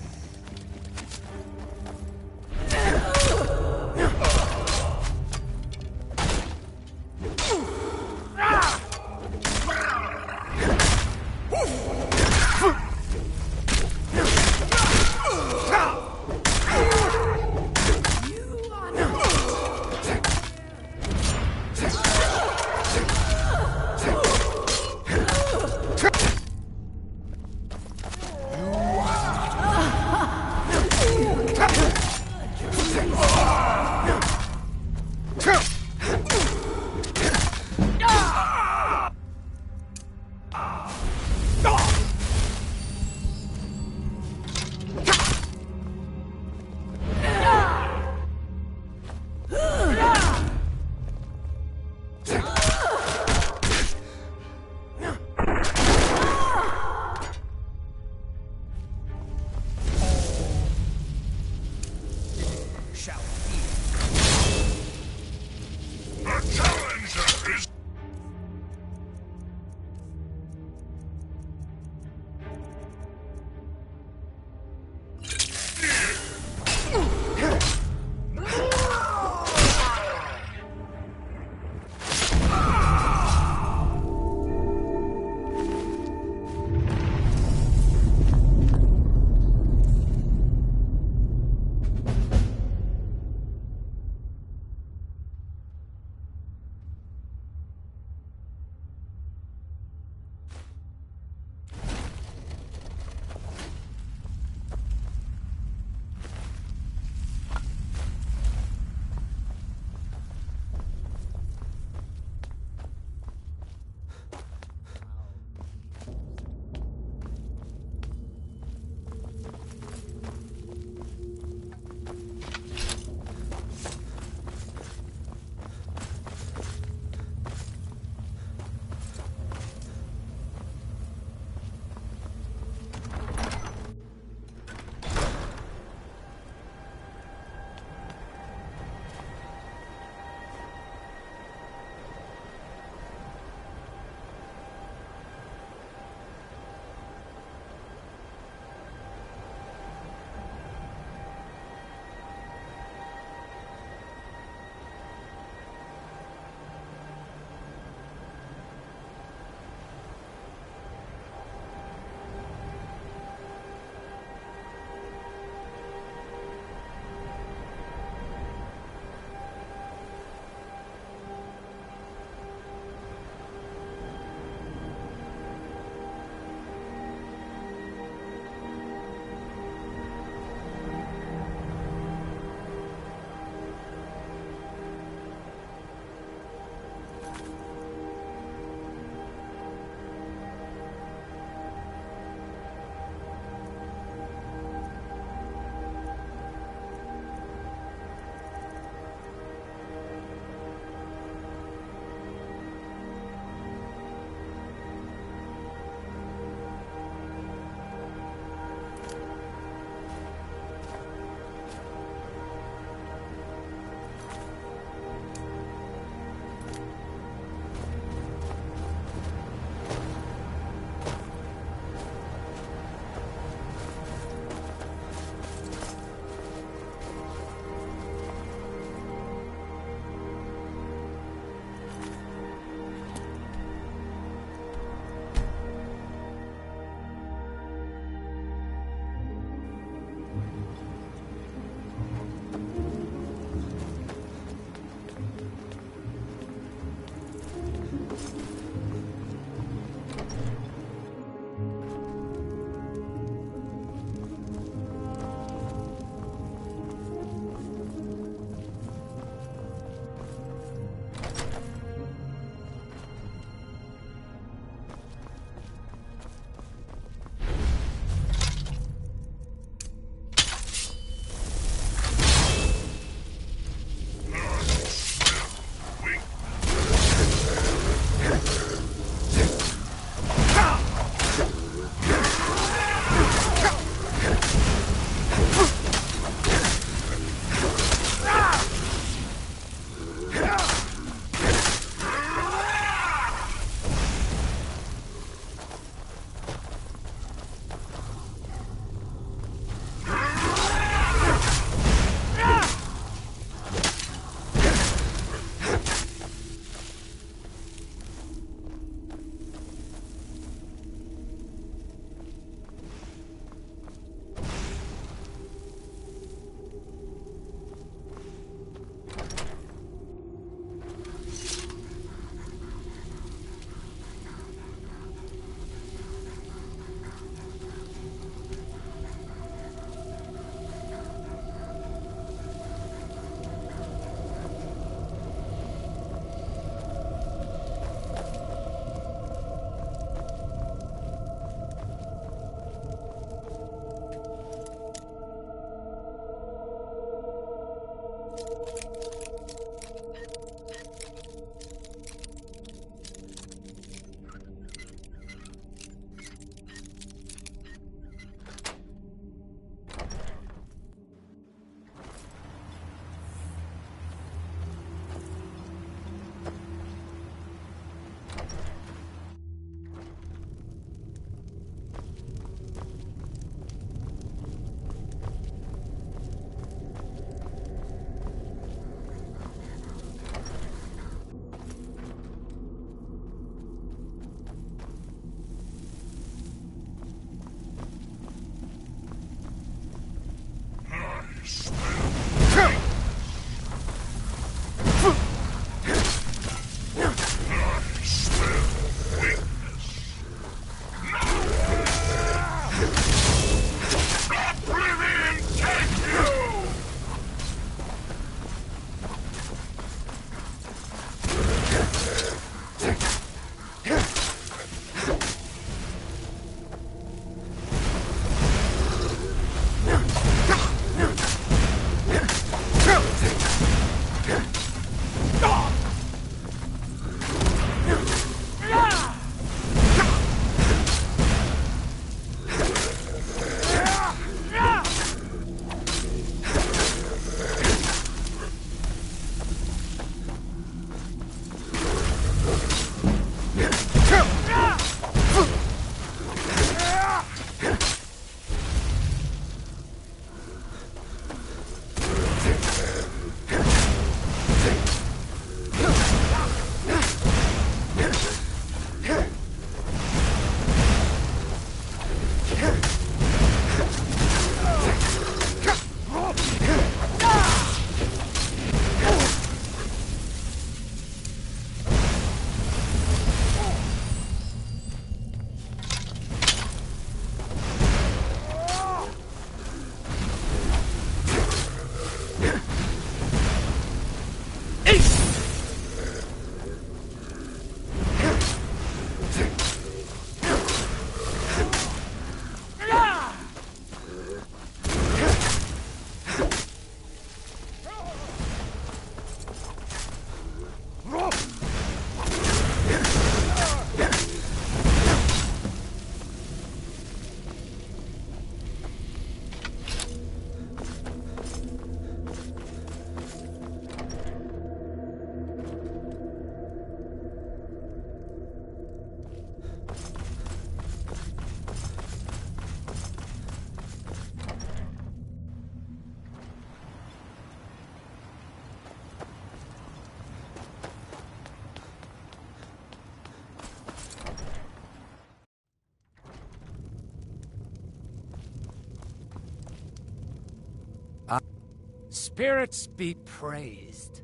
Spirits be praised.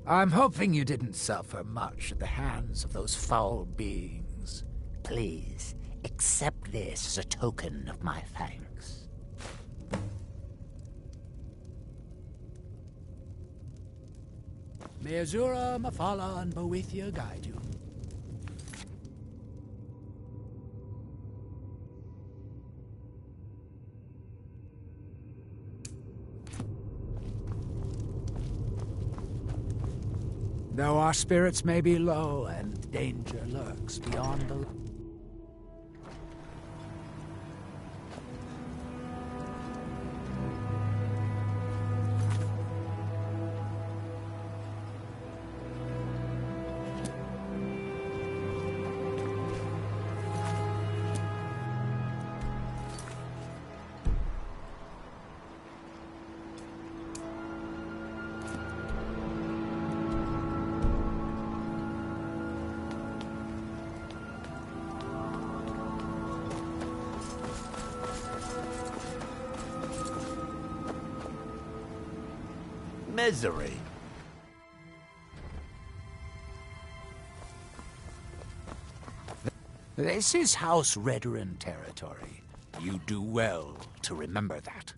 I'm hoping you didn't suffer much at the hands of those foul beings. Please, accept this as a token of my thanks. May Azura, Mafala, and Boethia guide you. Though our spirits may be low and danger lurks beyond the... Misery. This is House Redoran territory. You do well to remember that.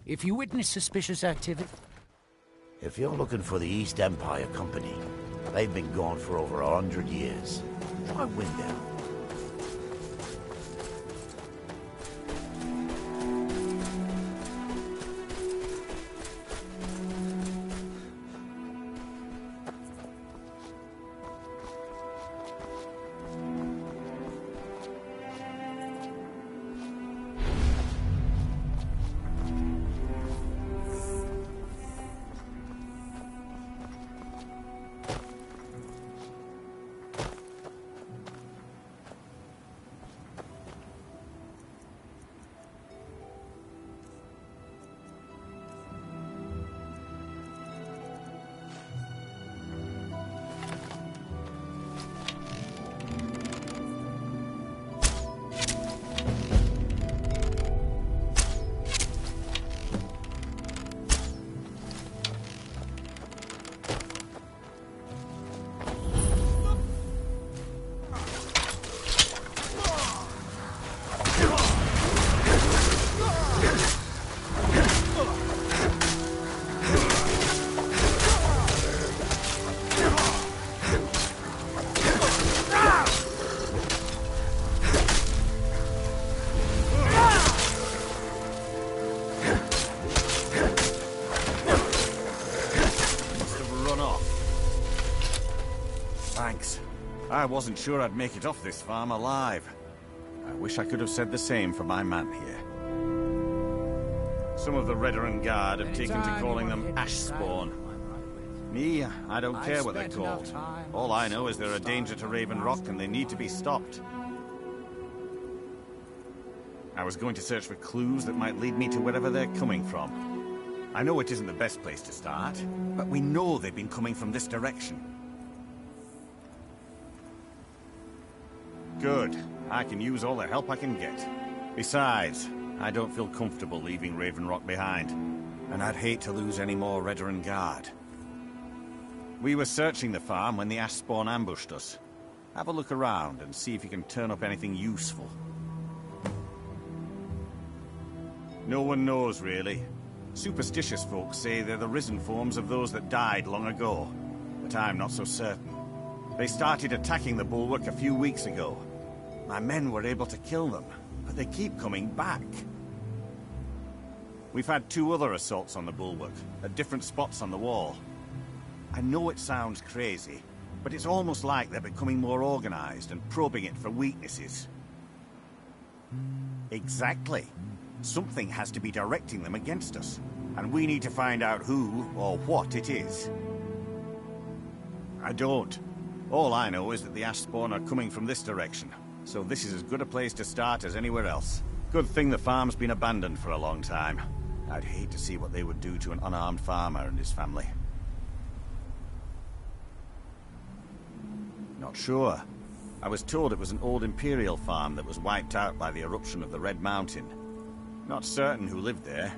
If you witness suspicious activity... If you're looking for the East Empire Company, they've been gone for over 100 years. Try Window. I wasn't sure I'd make it off this farm alive. I wish I could have said the same for my man here. Some of the Redoran Guard have taken to calling them ash spawn. Me, I don't care what they're called. All I know is they're a danger to Raven Rock and they need to be stopped. I was going to search for clues that might lead me to wherever they're coming from. I know it isn't the best place to start, but we know they've been coming from this direction. Good. I can use all the help I can get. Besides, I don't feel comfortable leaving Raven Rock behind, and I'd hate to lose any more Redoran Guard. We were searching the farm when the ash spawn ambushed us. Have a look around and see if you can turn up anything useful. No one knows, really. Superstitious folks say they're the risen forms of those that died long ago, but I'm not so certain. They started attacking the bulwark a few weeks ago. My men were able to kill them, but they keep coming back. We've had 2 other assaults on the bulwark, at different spots on the wall. I know it sounds crazy, but it's almost like they're becoming more organized and probing it for weaknesses. Exactly. Something has to be directing them against us, and we need to find out who or what it is. I don't. All I know is that the Ashspawn are coming from this direction, so this is as good a place to start as anywhere else. Good thing the farm's been abandoned for a long time. I'd hate to see what they would do to an unarmed farmer and his family. Not sure. I was told it was an old Imperial farm that was wiped out by the eruption of the Red Mountain. Not certain who lived there.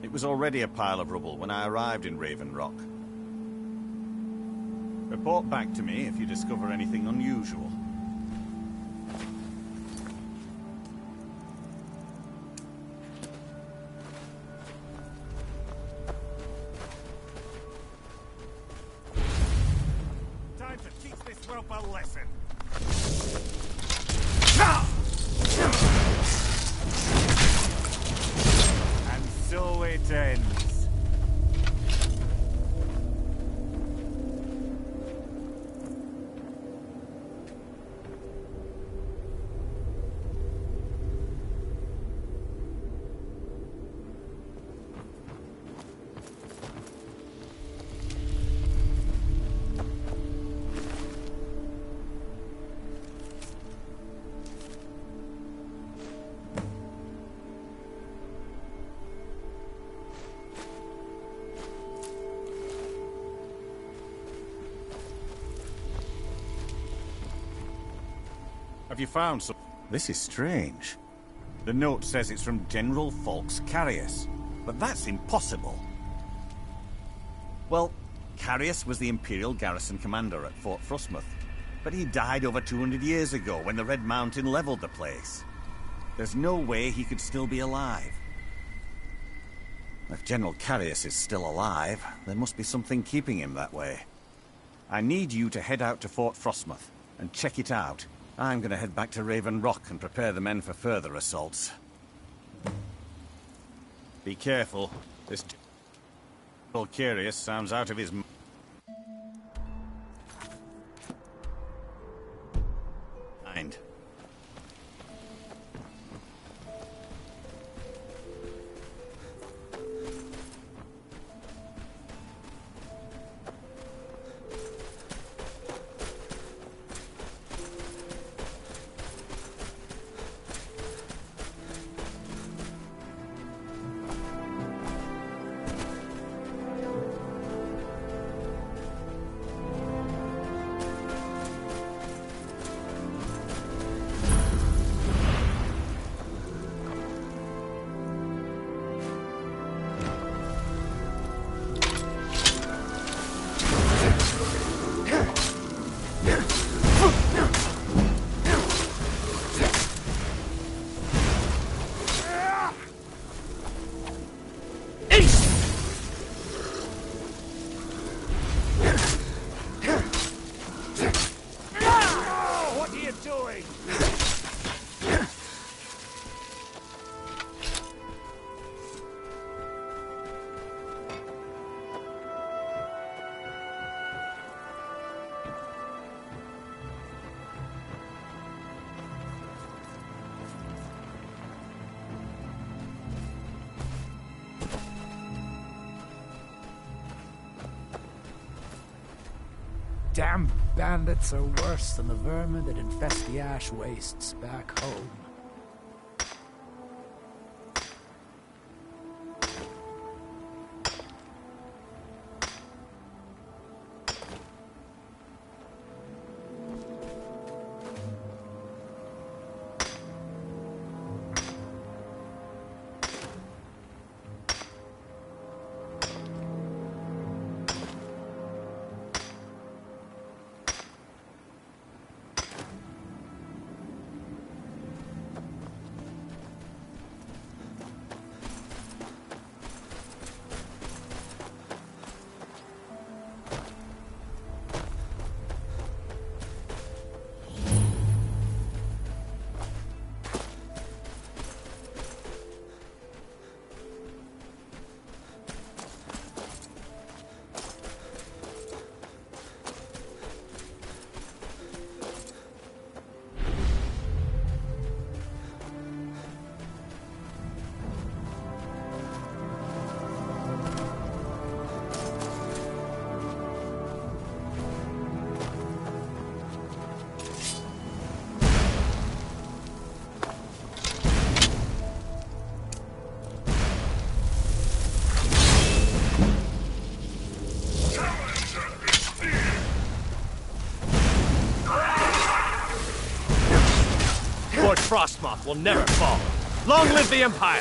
It was already a pile of rubble when I arrived in Raven Rock. Report back to me if you discover anything unusual. Time to teach this whelp a lesson. And so it ends. Have you found some? This is strange. The note says it's from General Falx Carius, but that's impossible. Well, Carius was the Imperial garrison commander at Fort Frostmoth, but he died over 200 years ago when the Red Mountain leveled the place. There's no way he could still be alive. If General Carius is still alive, there must be something keeping him that way. I need you to head out to Fort Frostmoth and check it out. I'm going to head back to Raven Rock and prepare the men for further assaults. Be careful. This General Carius sounds out of his mind. Damn bandits are worse than the vermin that infest the ash wastes back home. Fort Frostmoth will never fall. Long live the Empire!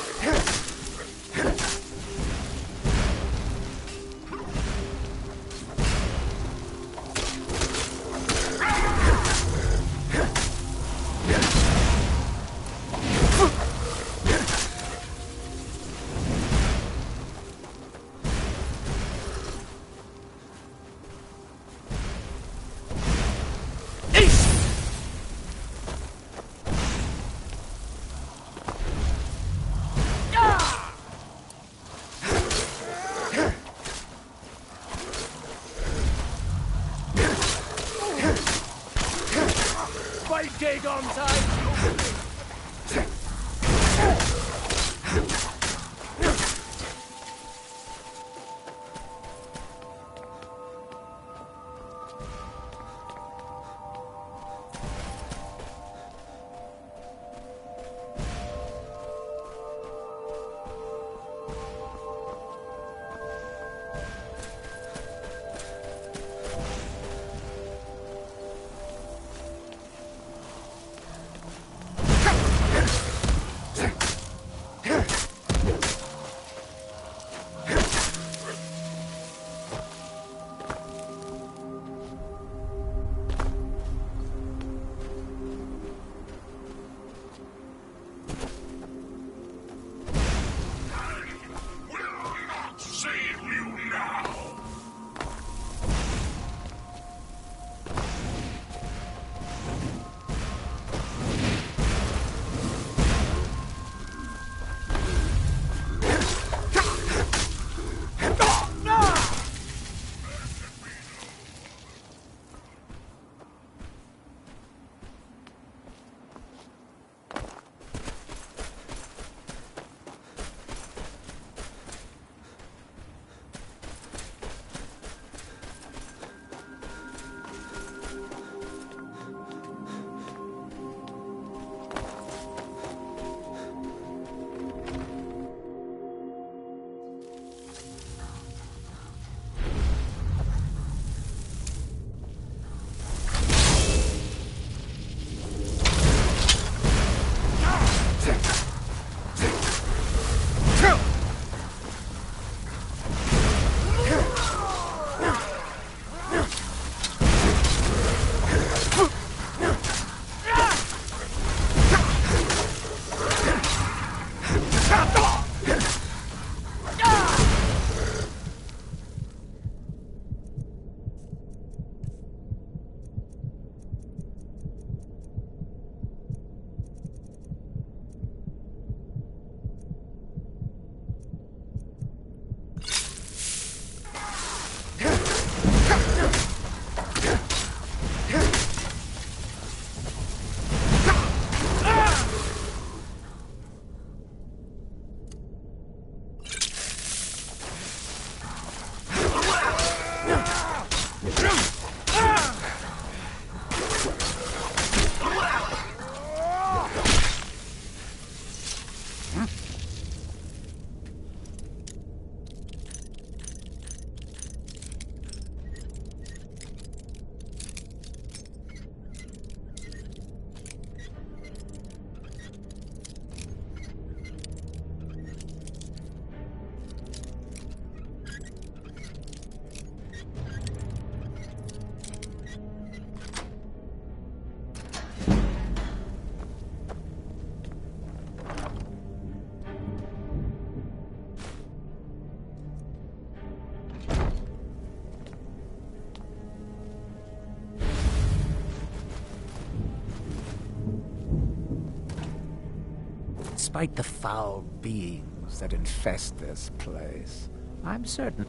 Despite the foul beings that infest this place, I'm certain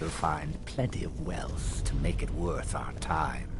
we'll find plenty of wealth to make it worth our time.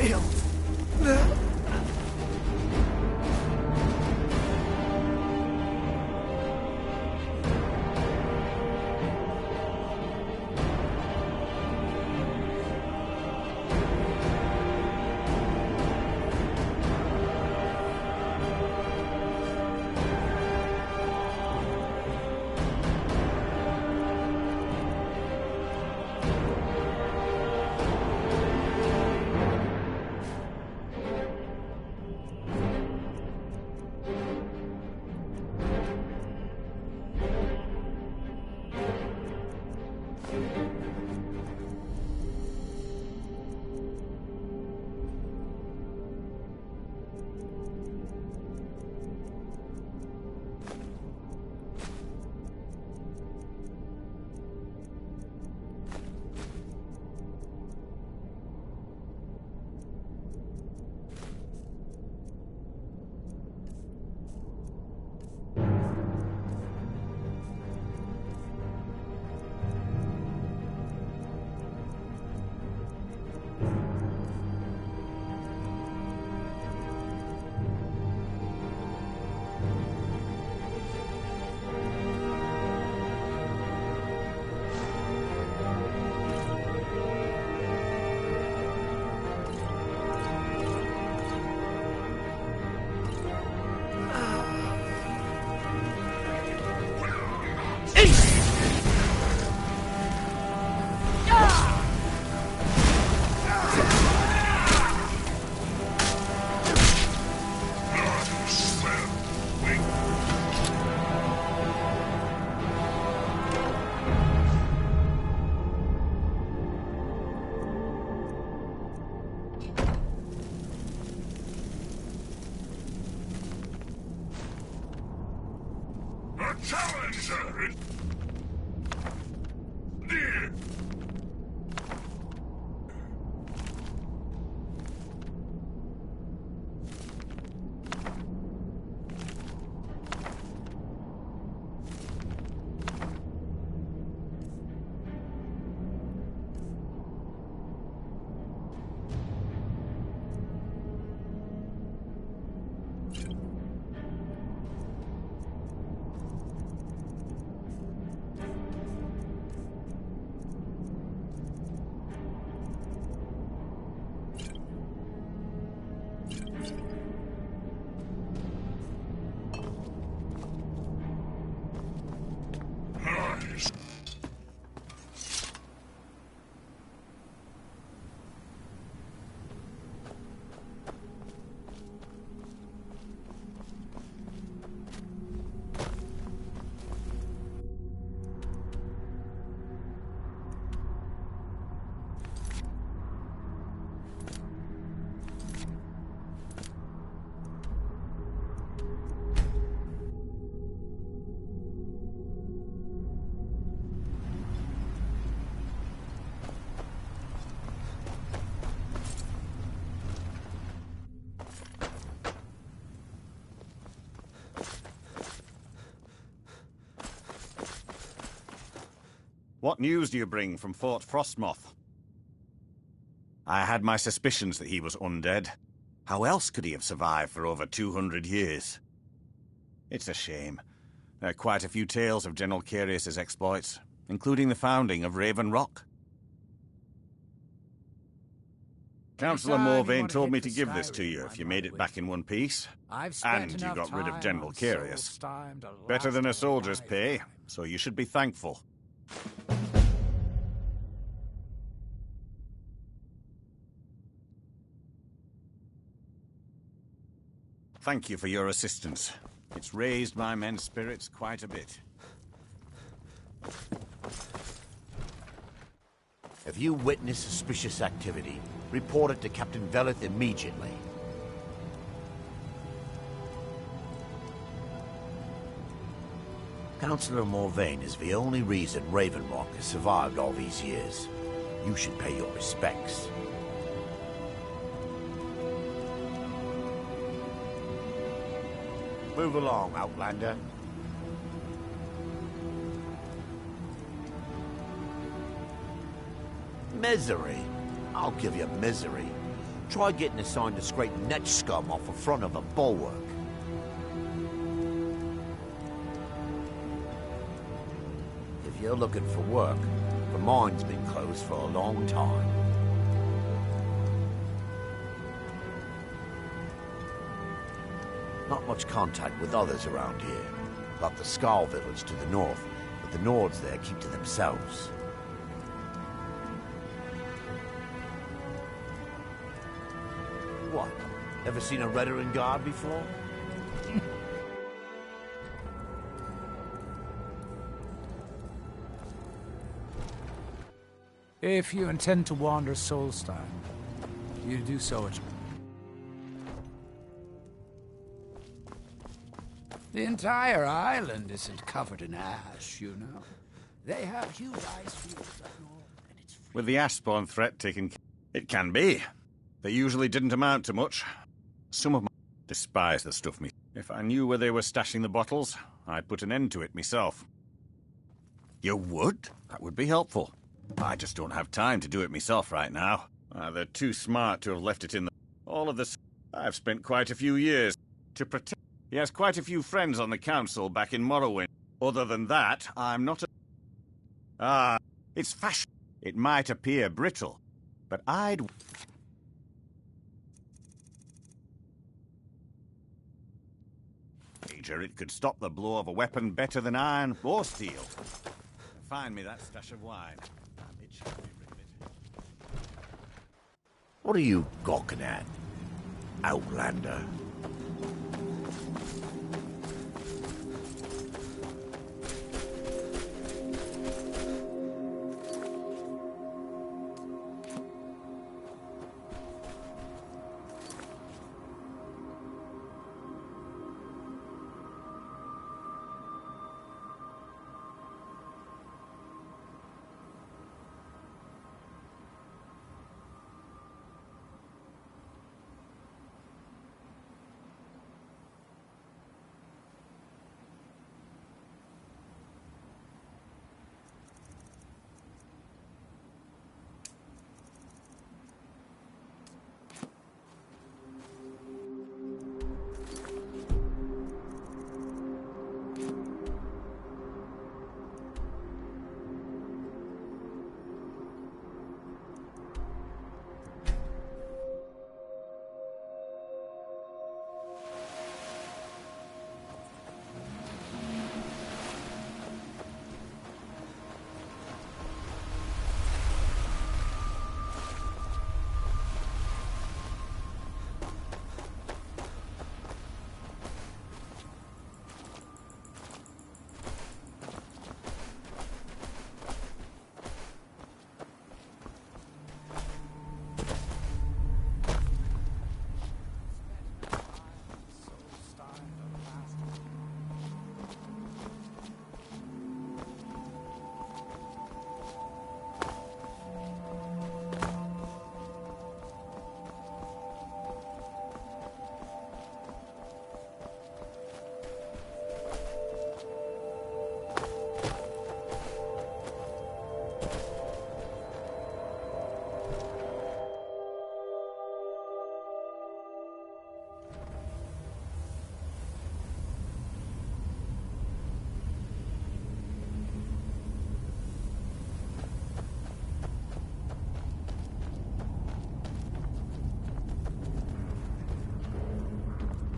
failed. Challenger in near. What news do you bring from Fort Frostmoth? I had my suspicions that he was undead. How else could he have survived for over 200 years? It's a shame. There are quite a few tales of General Carius's exploits, including the founding of Raven Rock. Councillor Morvain told me to give this to you if you made it back in one piece. And you got rid of General Carius. Better than a soldier's pay, so you should be thankful. Thank you for your assistance. It's raised my men's spirits quite a bit. If you witness suspicious activity, report it to Captain Veleth immediately. Councillor Morvain is the only reason Raven Rock has survived all these years. You should pay your respects. Move along, Outlander. Misery? I'll give you misery. Try getting a sign to scrape net scum off the front of a bulwark. If you're looking for work, the mine's been closed for a long time. Not much contact with others around here. Like the Skull village to the north, but the Nords there keep to themselves. What? Ever seen a Redoran guard before? If you intend to wander Solstheim, you do so at... The entire island isn't covered in ash, you know. They have huge ice fields up north, and it's... With the Ashspawn threat taken... It can be. They usually didn't amount to much. Some of my... despise the stuff me. If I knew where they were stashing the bottles, I'd put an end to it myself. You would? That would be helpful. I just don't have time to do it myself right now. They're too smart to have left it in the... All of this... I've spent quite a few years to protect... He has quite a few friends on the council back in Morrowind. Other than that, I'm not a... it's fashion. It might appear brittle, but I'd... wager it could stop the blow of a weapon better than iron or steel. Find me that stash of wine. It should be riveted. What are you gawking at, Outlander?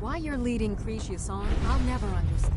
Why you're leading Cretius on, I'll never understand.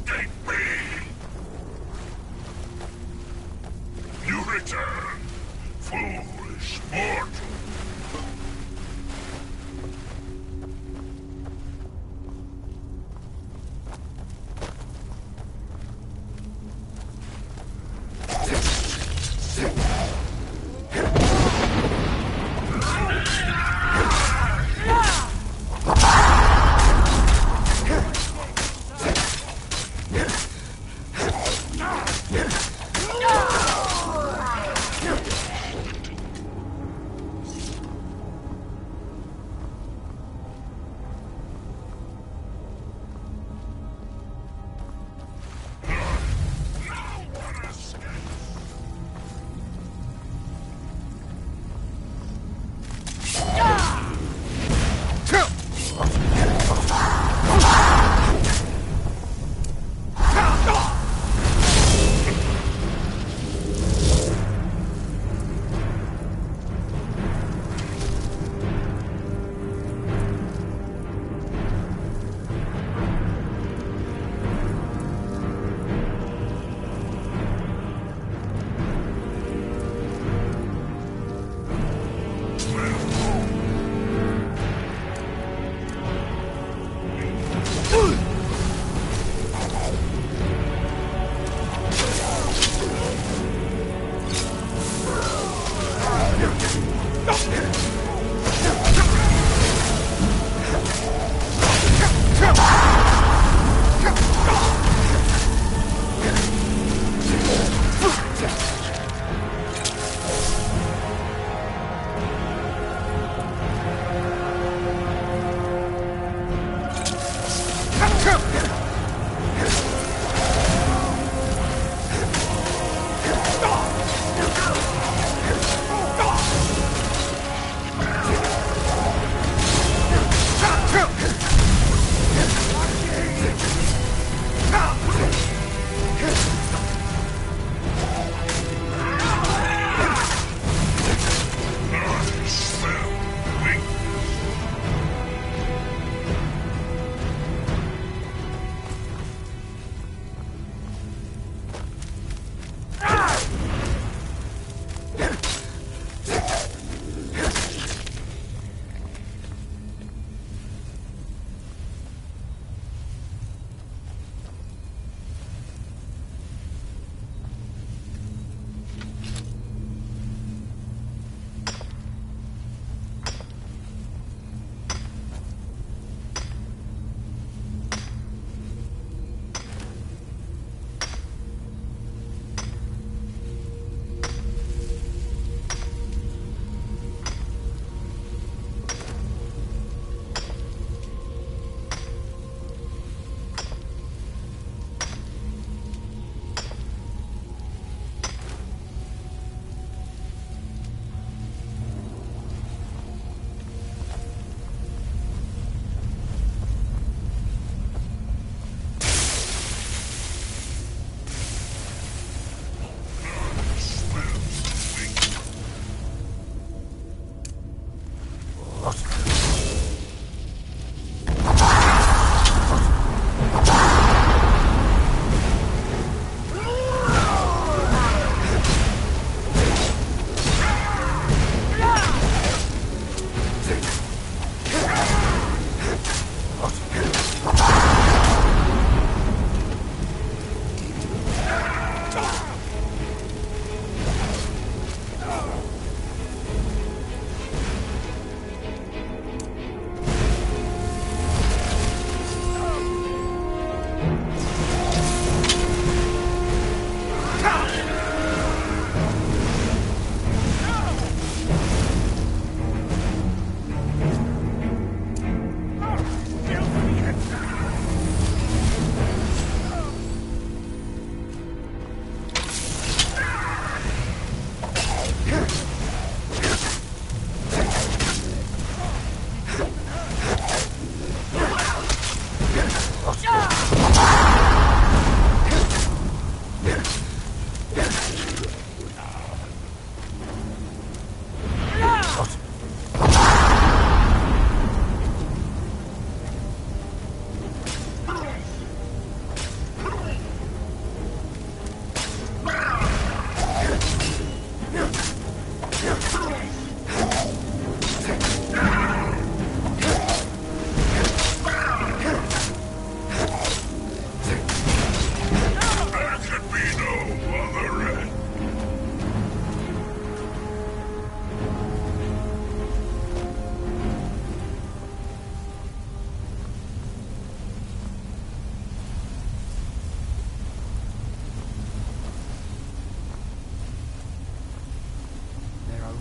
escape me! You return, foolish mortal.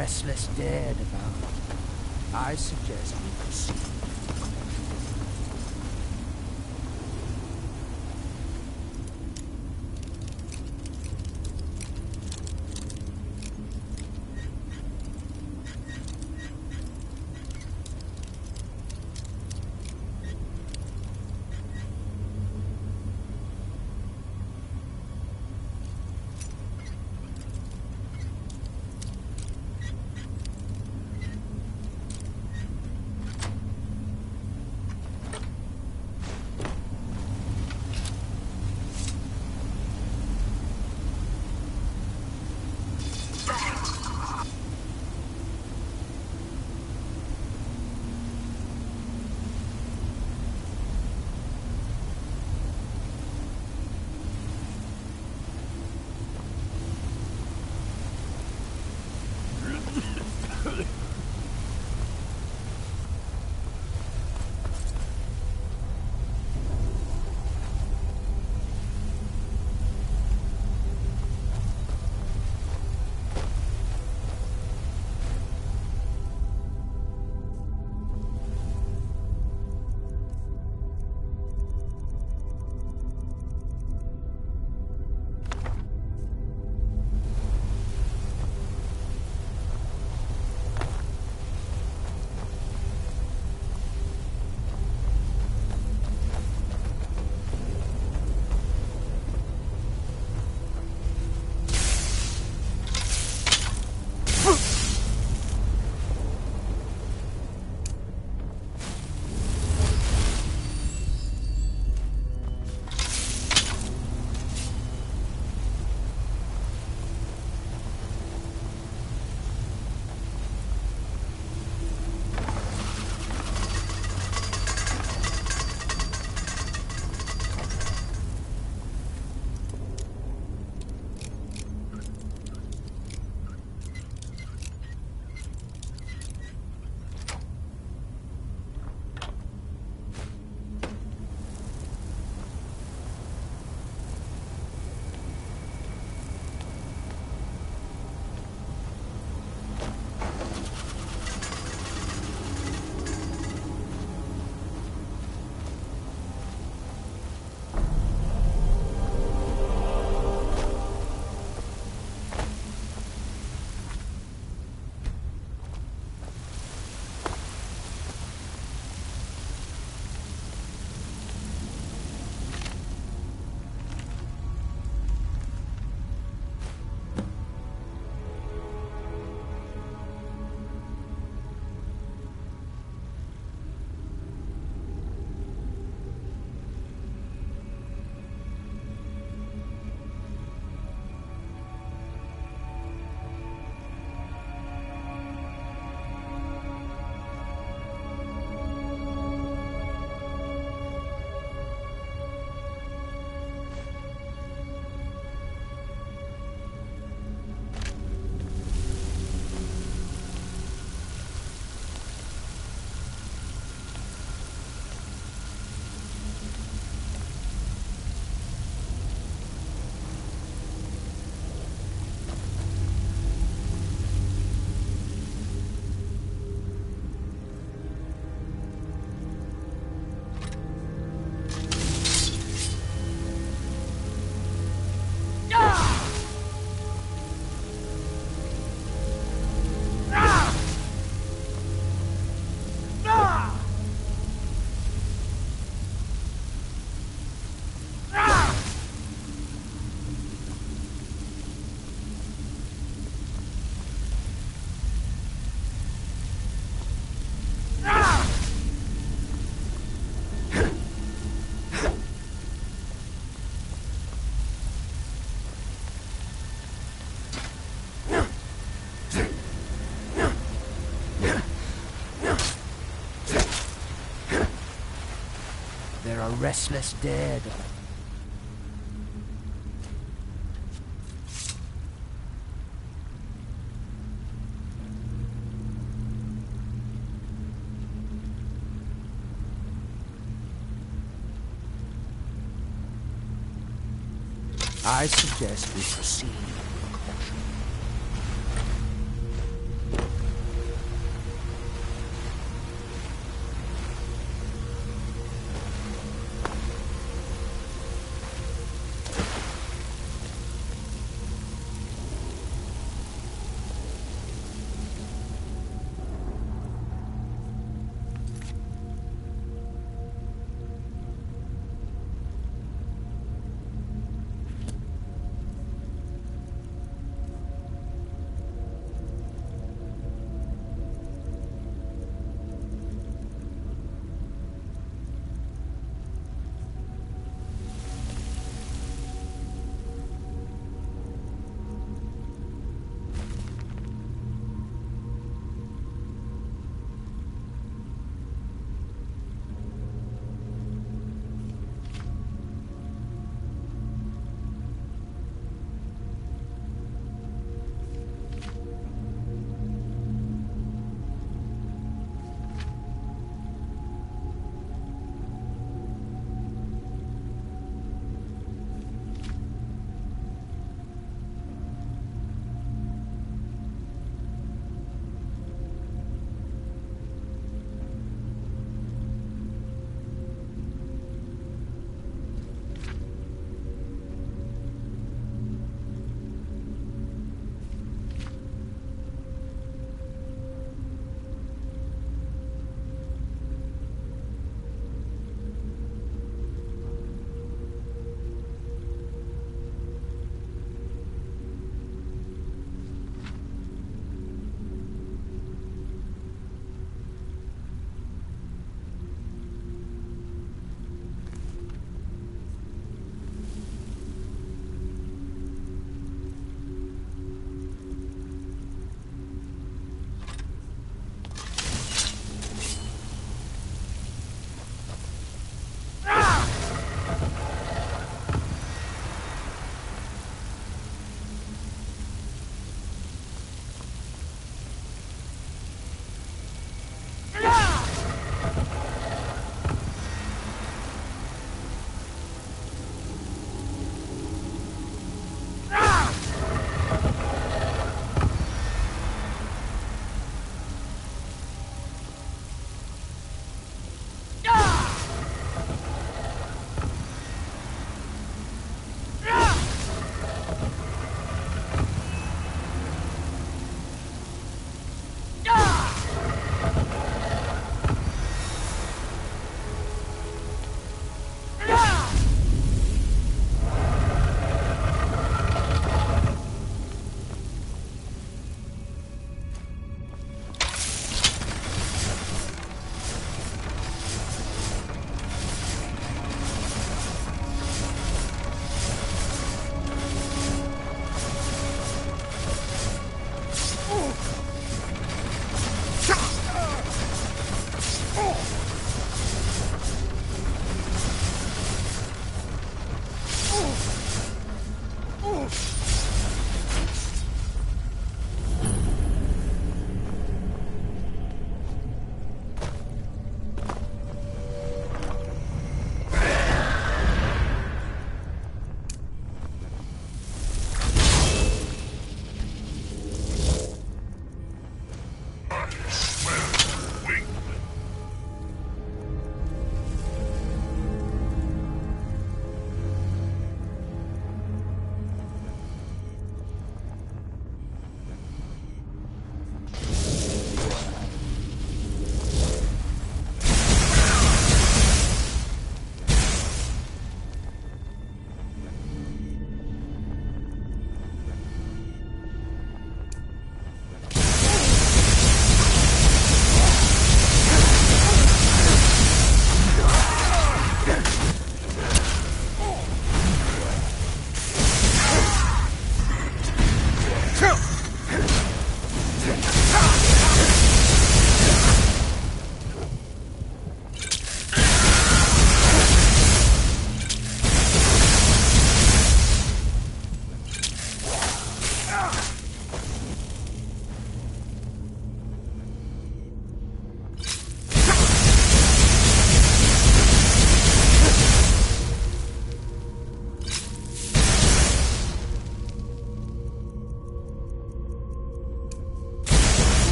restless dead about. I suggest we proceed. There are restless dead. I suggest we proceed with caution.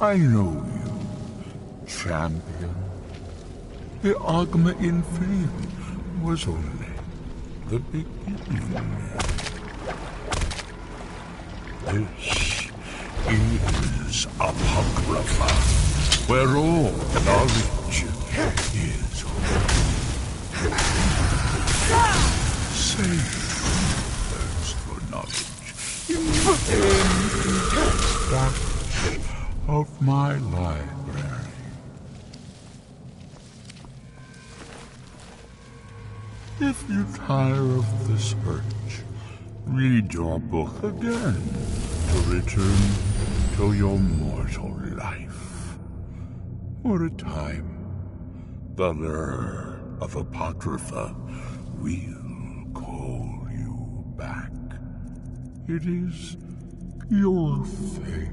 I know you, champion. The Ogma in fame was only the beginning. This is Apocrypha, where all knowledge is safe. There's your knowledge in the darkness of my library. If you tire of the search, read your book again to return to your mortal life. For a time, the lure of Apocrypha will call you back. It is your fate.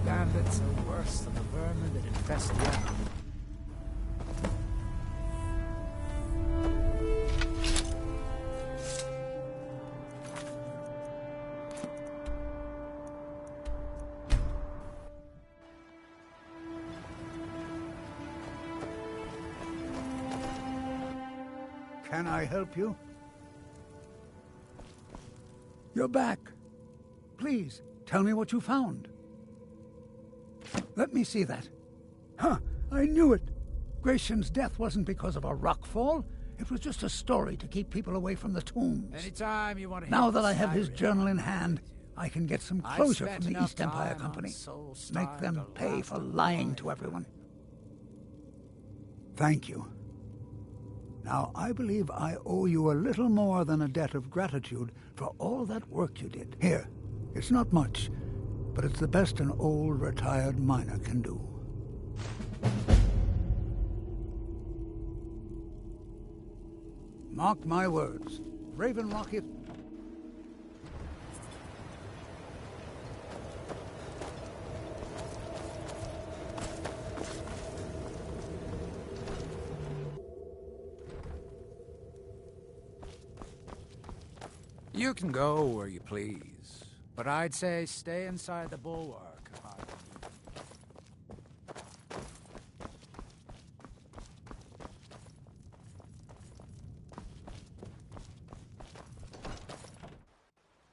Bandits are worse than the vermin that infest the earth. Can I help you? You're back. Please, tell me what you found. Let me see that. Huh, I knew it. Gratian's death wasn't because of a rockfall. It was just a story to keep people away from the tombs. Anytime you want to Now that I have his journal in hand, I can get some closure from the East Empire time Company. on Soul Make Star them to pay laugh for at lying mine. to everyone. Thank you. Now, I believe I owe you a little more than a debt of gratitude for all that work you did. Here, it's not much, but it's the best an old retired miner can do. Mark my words, Raven Rocket. You can go where you please, but I'd say stay inside the bulwark if I were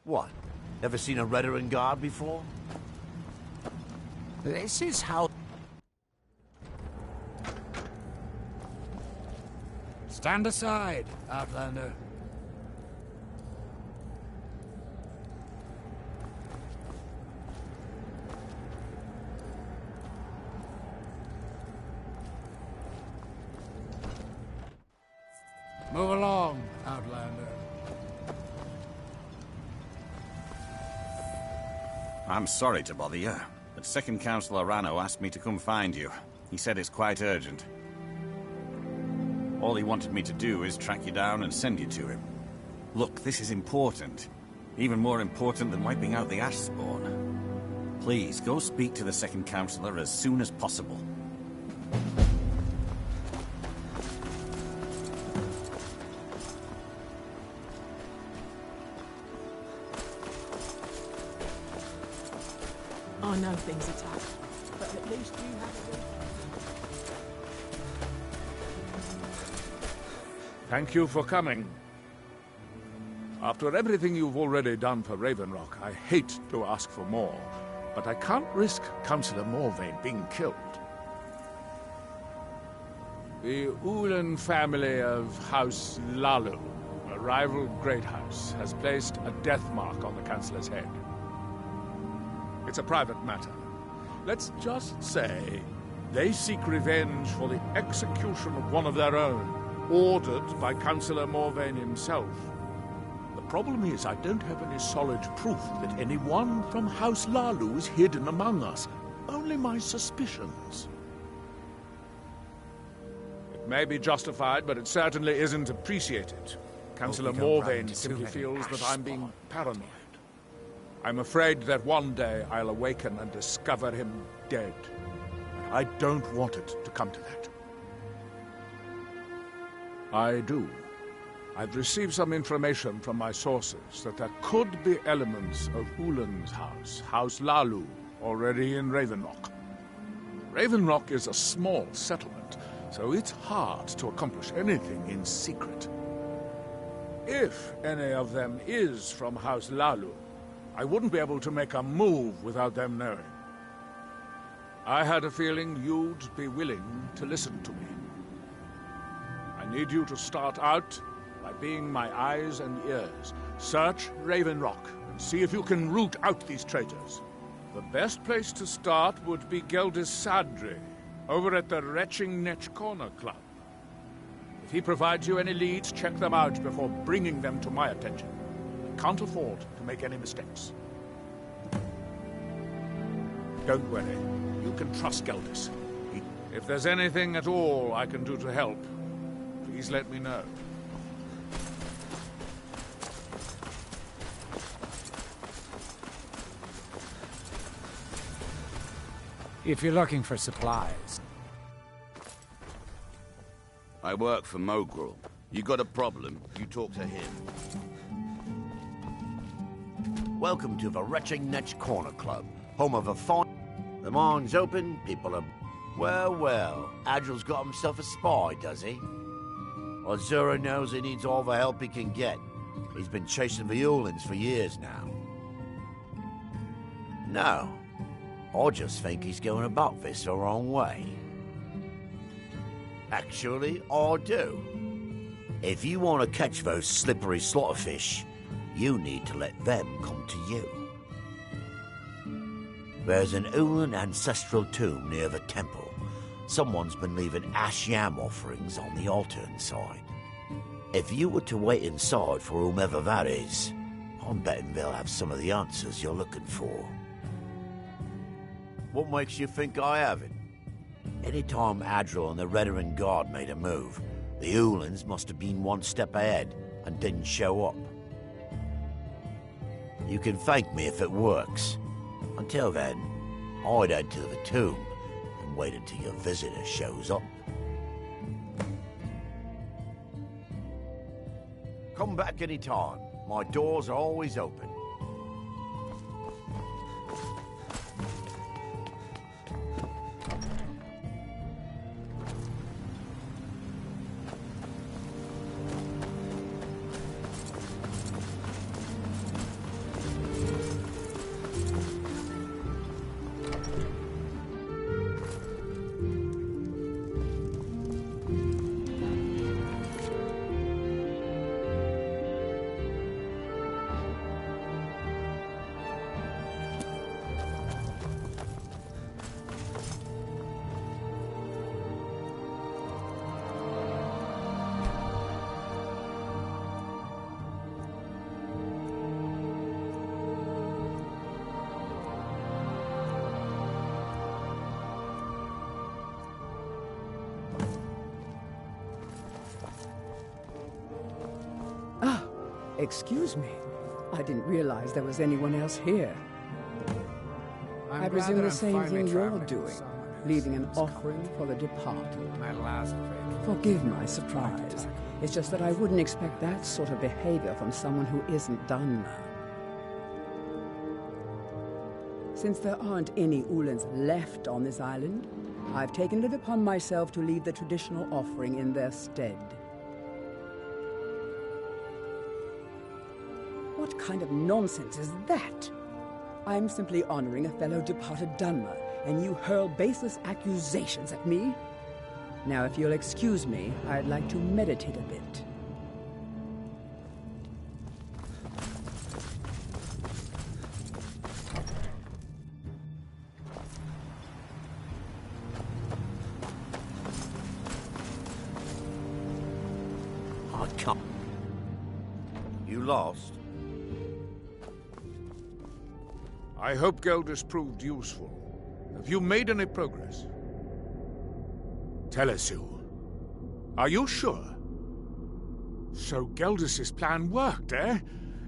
What? Never seen a Redoran guard before? This is how... Stand aside, Outlander. Move along, Outlander. I'm sorry to bother you, but Second Councillor Rano asked me to come find you. He said it's quite urgent. All he wanted me to do is track you down and send you to him. Look, this is important. Even more important than wiping out the ash spawn. Please, go speak to the Second Councillor as soon as possible. I know things are tough, but at least you have a... Thank you for coming. After everything you've already done for Raven Rock, I hate to ask for more, but I can't risk Councillor Morvain being killed. The Ulan family of House Lalu, a rival great house, has placed a death mark on the Councillor's head. It's a private matter. Let's just say they seek revenge for the execution of one of their own, ordered by Councillor Morvain himself. The problem is I don't have any solid proof that anyone from House Lalu is hidden among us. Only my suspicions. It may be justified, but it certainly isn't appreciated. Councillor Morvain simply feels that I'm being paranoid. I'm afraid that one day I'll awaken and discover him dead. And I don't want it to come to that. I do. I've received some information from my sources that there could be elements of Ulan's house, House Lalu, already in Raven Rock. Raven Rock is a small settlement, so it's hard to accomplish anything in secret. If any of them is from House Lalu, I wouldn't be able to make a move without them knowing. I had a feeling you'd be willing to listen to me. I need you to start out by being my eyes and ears. Search Raven Rock and see if you can root out these traitors. The best place to start would be Geldis Sadri, over at the Retching Netch Corner Club. If he provides you any leads, check them out before bringing them to my attention. I can't afford to make any mistakes. Don't worry. You can trust Geldis. If there's anything at all I can do to help, please let me know. If you're looking for supplies... I work for Mogrel. You got a problem, you talk to him. Welcome to the Retching Netch Corner Club, home of a fine... The mine's open, people are... Well, Adril's got himself a spy, does he? Azura knows he needs all the help he can get. He's been chasing the Ulans for years now. No, I just think he's going about this the wrong way. Actually, I do. If you want to catch those slippery slaughterfish, you need to let them come to you. There's an Ulan ancestral tomb near the temple. Someone's been leaving ash yam offerings on the altar inside. If you were to wait inside for whomever that is, I'm betting they'll have some of the answers you're looking for. What makes you think I haven't? Anytime Adril and the Redoran Guard made a move, the Ulans must have been one step ahead and didn't show up. You can thank me if it works. Until then, I'd head to the tomb and wait until your visitor shows up. Come back anytime. My doors are always open. Excuse me. I didn't realize there was anyone else here. I presume the same thing you're doing, leaving an offering for the departed. My last Forgive my surprise. It's just that I wouldn't expect that sort of behavior from someone who isn't Dunmer. Since there aren't any Ulans left on this island, I've taken it upon myself to leave the traditional offering in their stead. What kind of nonsense is that? I'm simply honoring a fellow departed Dunmer, and you hurl baseless accusations at me? Now, if you'll excuse me, I'd like to meditate a bit. I can't. You lost? I hope Geldis proved useful. Have you made any progress? Telesu, are you sure? So Geldis's plan worked, eh?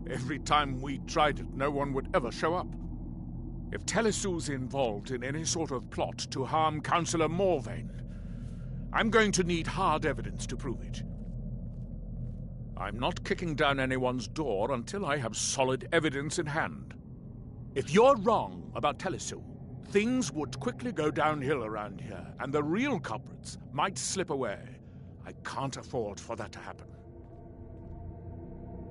Every time we tried it, no one would ever show up. If Telesu's involved in any sort of plot to harm Councillor Morvain, I'm going to need hard evidence to prove it. I'm not kicking down anyone's door until I have solid evidence in hand. If you're wrong about Telesu, things would quickly go downhill around here, and the real culprits might slip away. I can't afford for that to happen.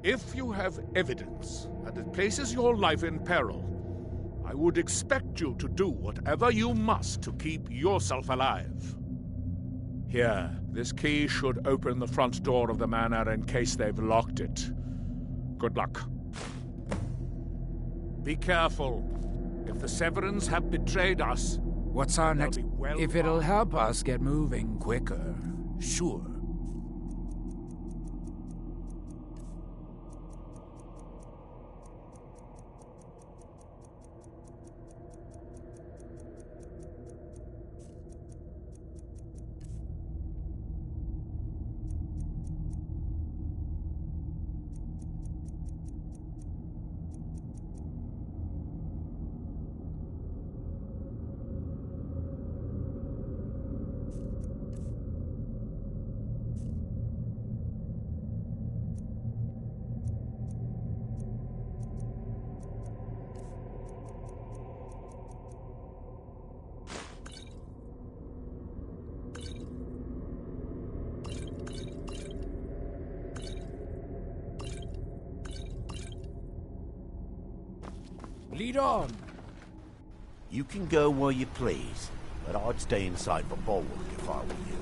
If you have evidence that it places your life in peril, I would expect you to do whatever you must to keep yourself alive. Here, this key should open the front door of the manor in case they've locked it. Good luck. Be careful. If the Severins have betrayed us... What's our next... If it'll help us get moving quicker, sure. Lead on. You can go where you please, but I'd stay inside the bulwark if I were you.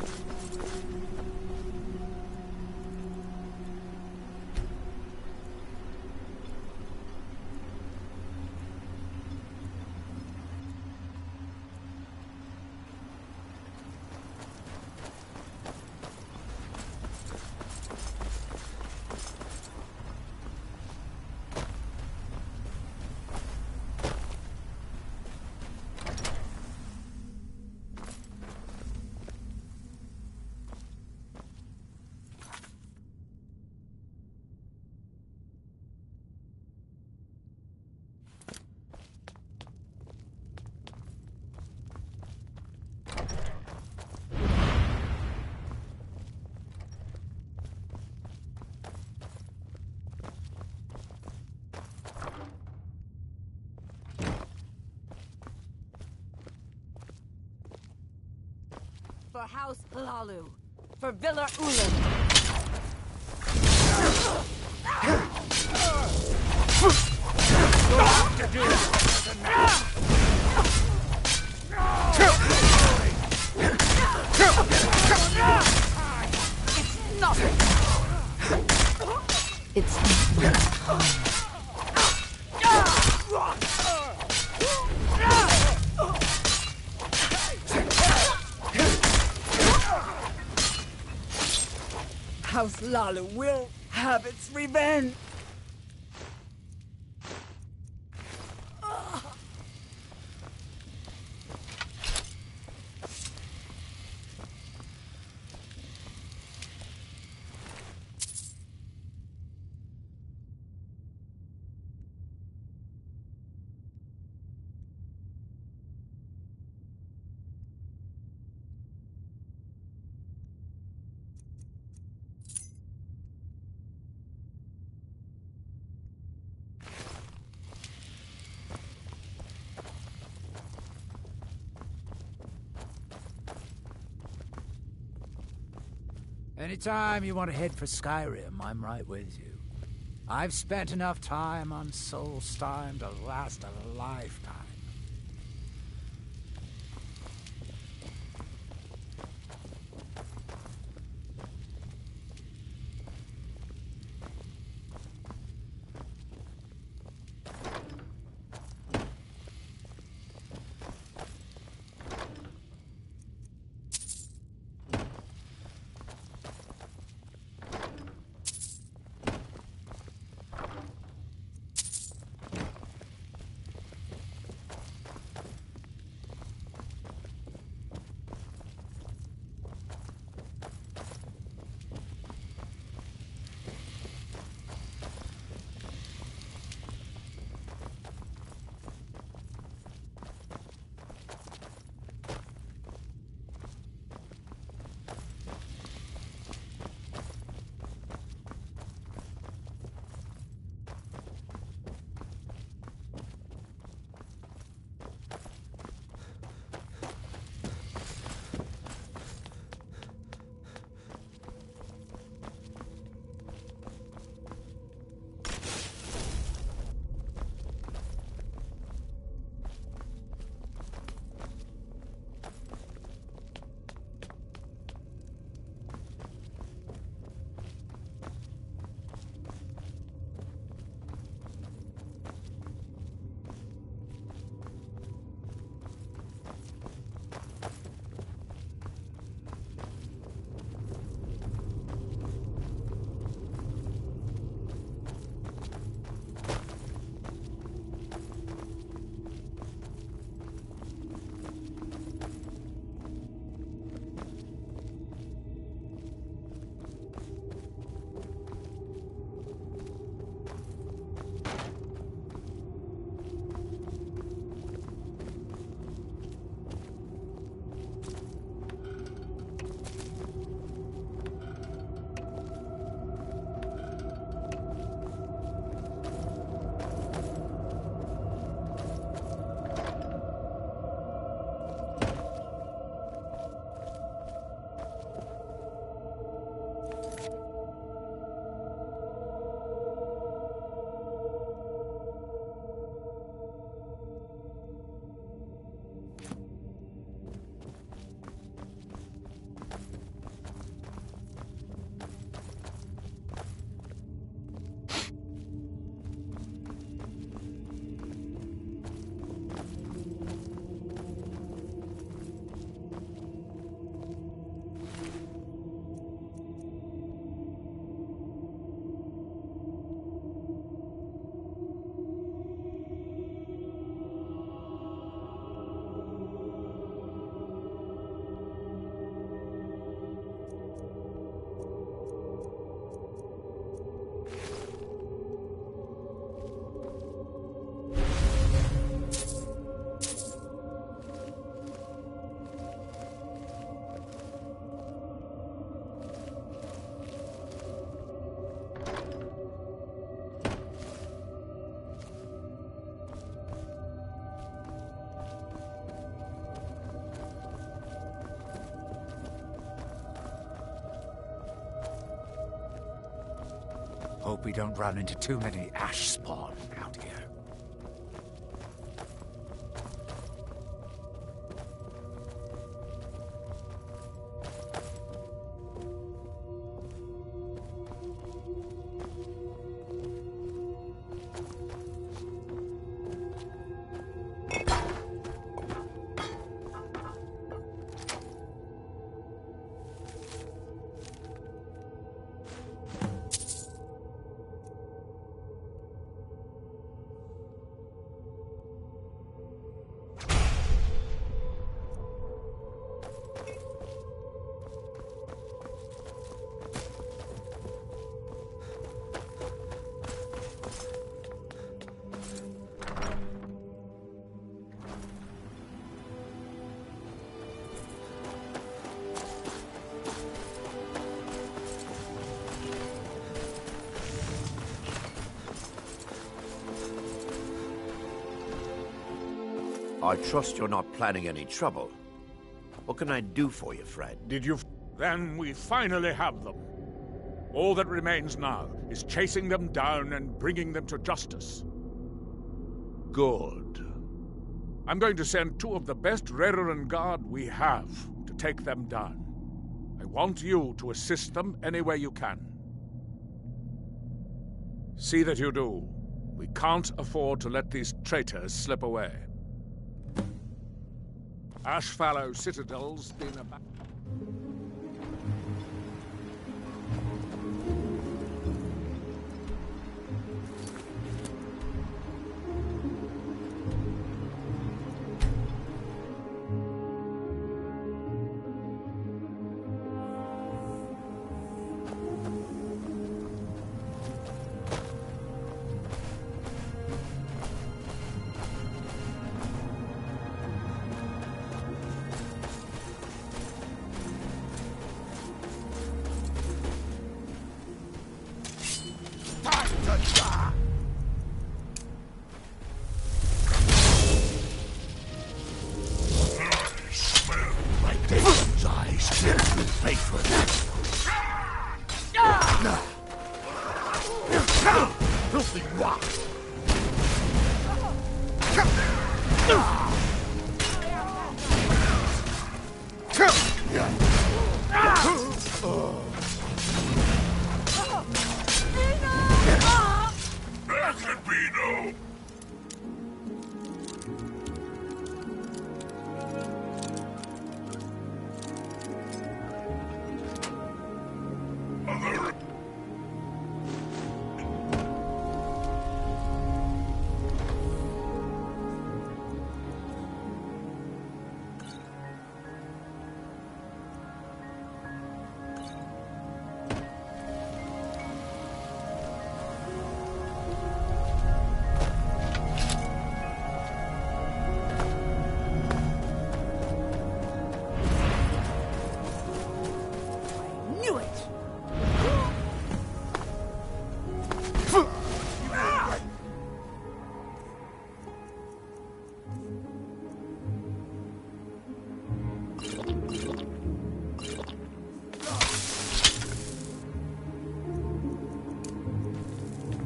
For House Lalu. For Villa Ulan. You'll have to do It's not. It's not my time. House Lalu will have its revenge. Anytime you want to head for Skyrim, I'm right with you. I've spent enough time on Solstheim to last a lifetime. Hope we don't run into too many ash spawn out here. I trust you're not planning any trouble. What can I do for you, friend? Did you... Then we finally have them. All that remains now is chasing them down and bringing them to justice. Good. I'm going to send 2 of the best Redoran Guard we have to take them down. I want you to assist them any way you can. See that you do. We can't afford to let these traitors slip away. Ashfallow Citadel's been a...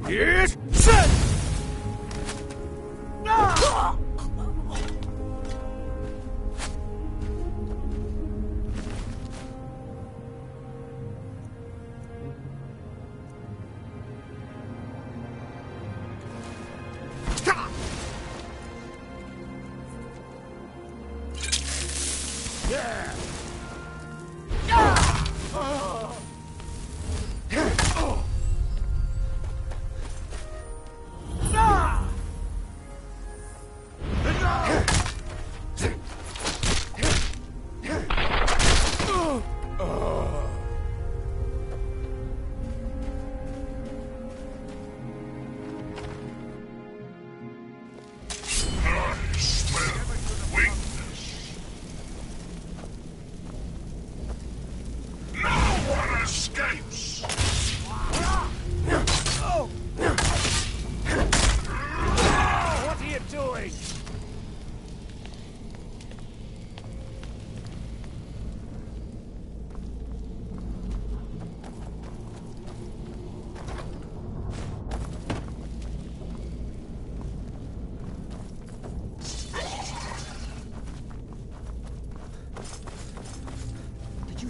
Yes, set!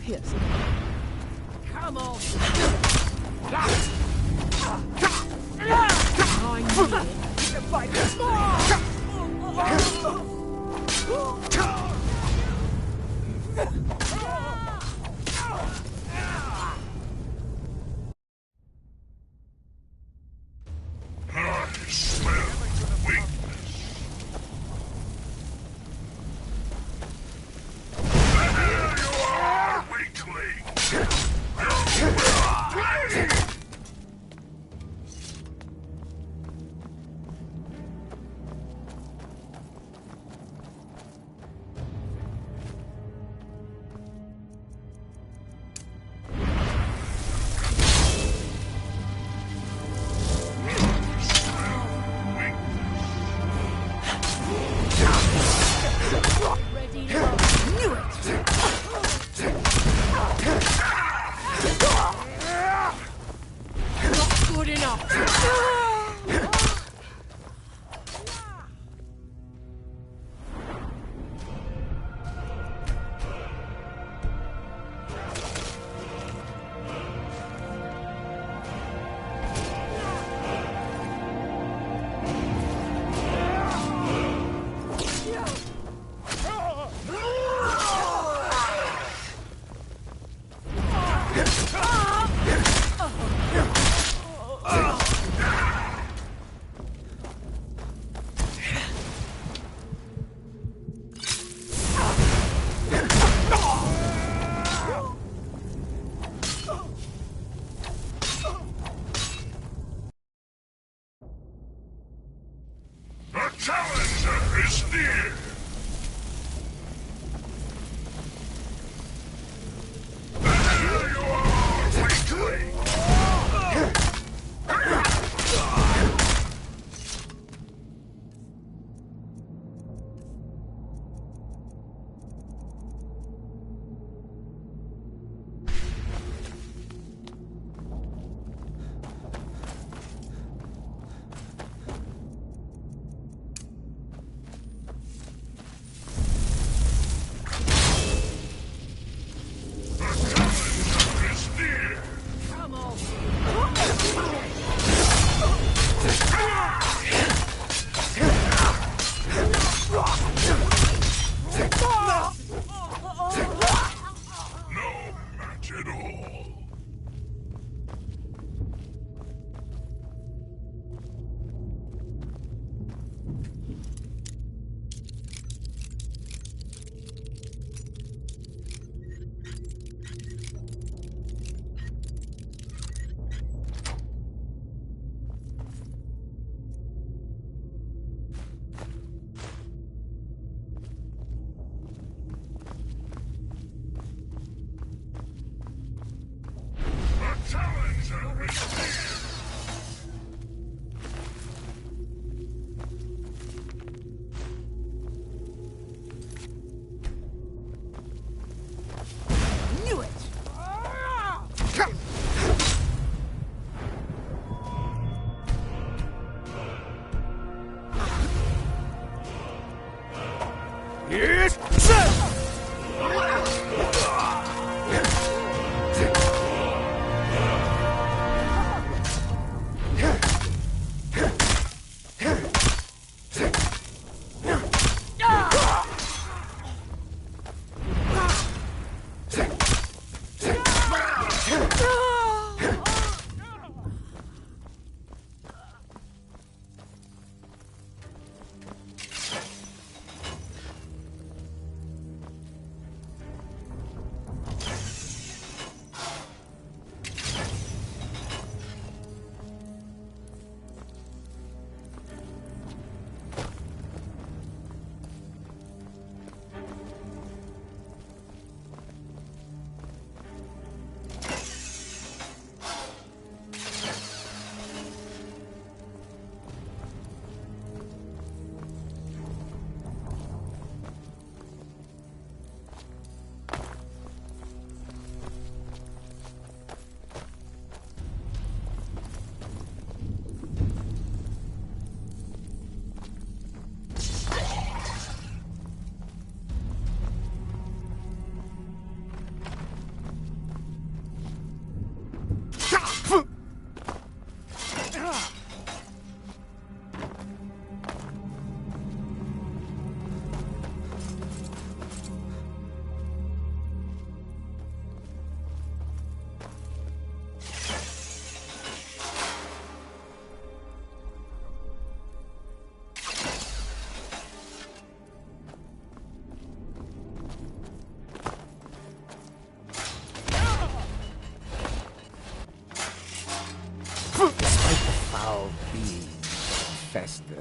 Yes. Come on!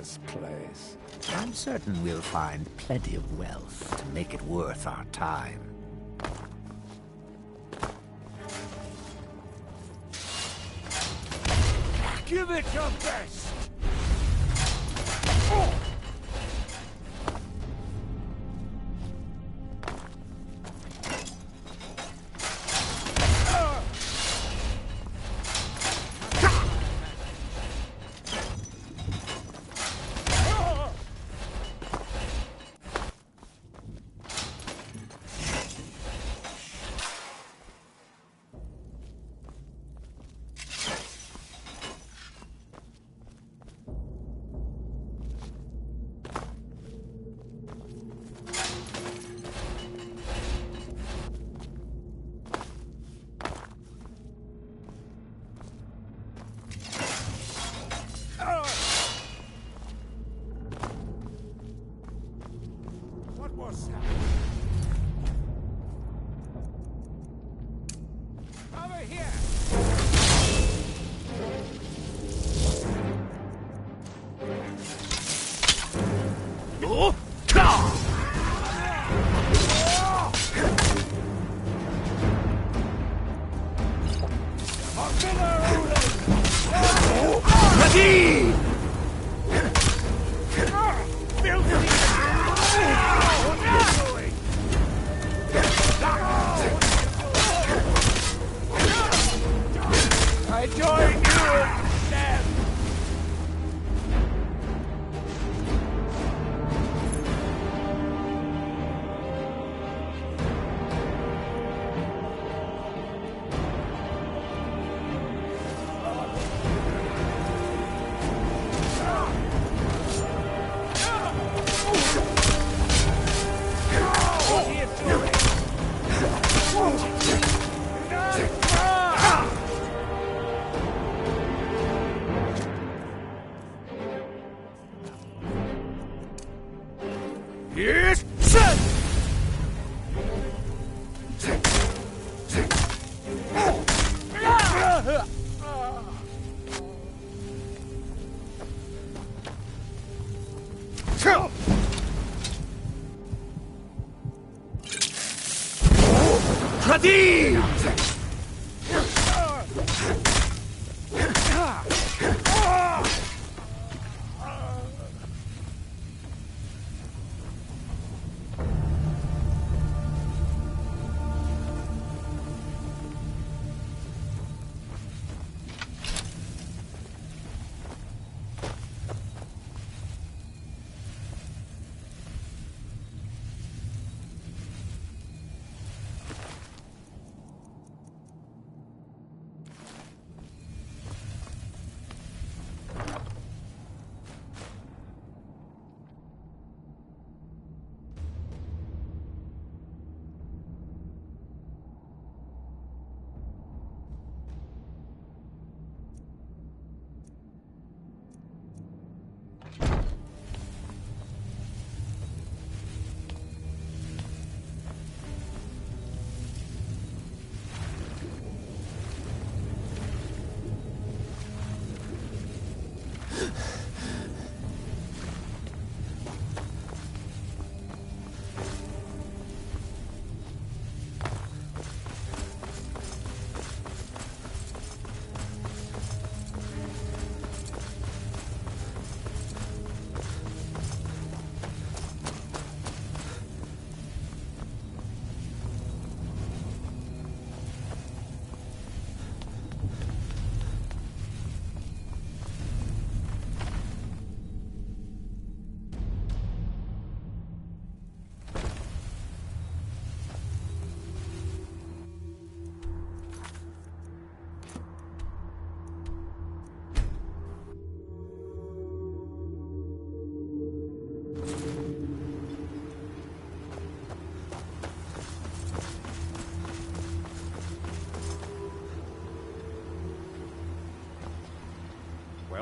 this place. I'm certain we'll find plenty of wealth to make it worth our time. Give it your best!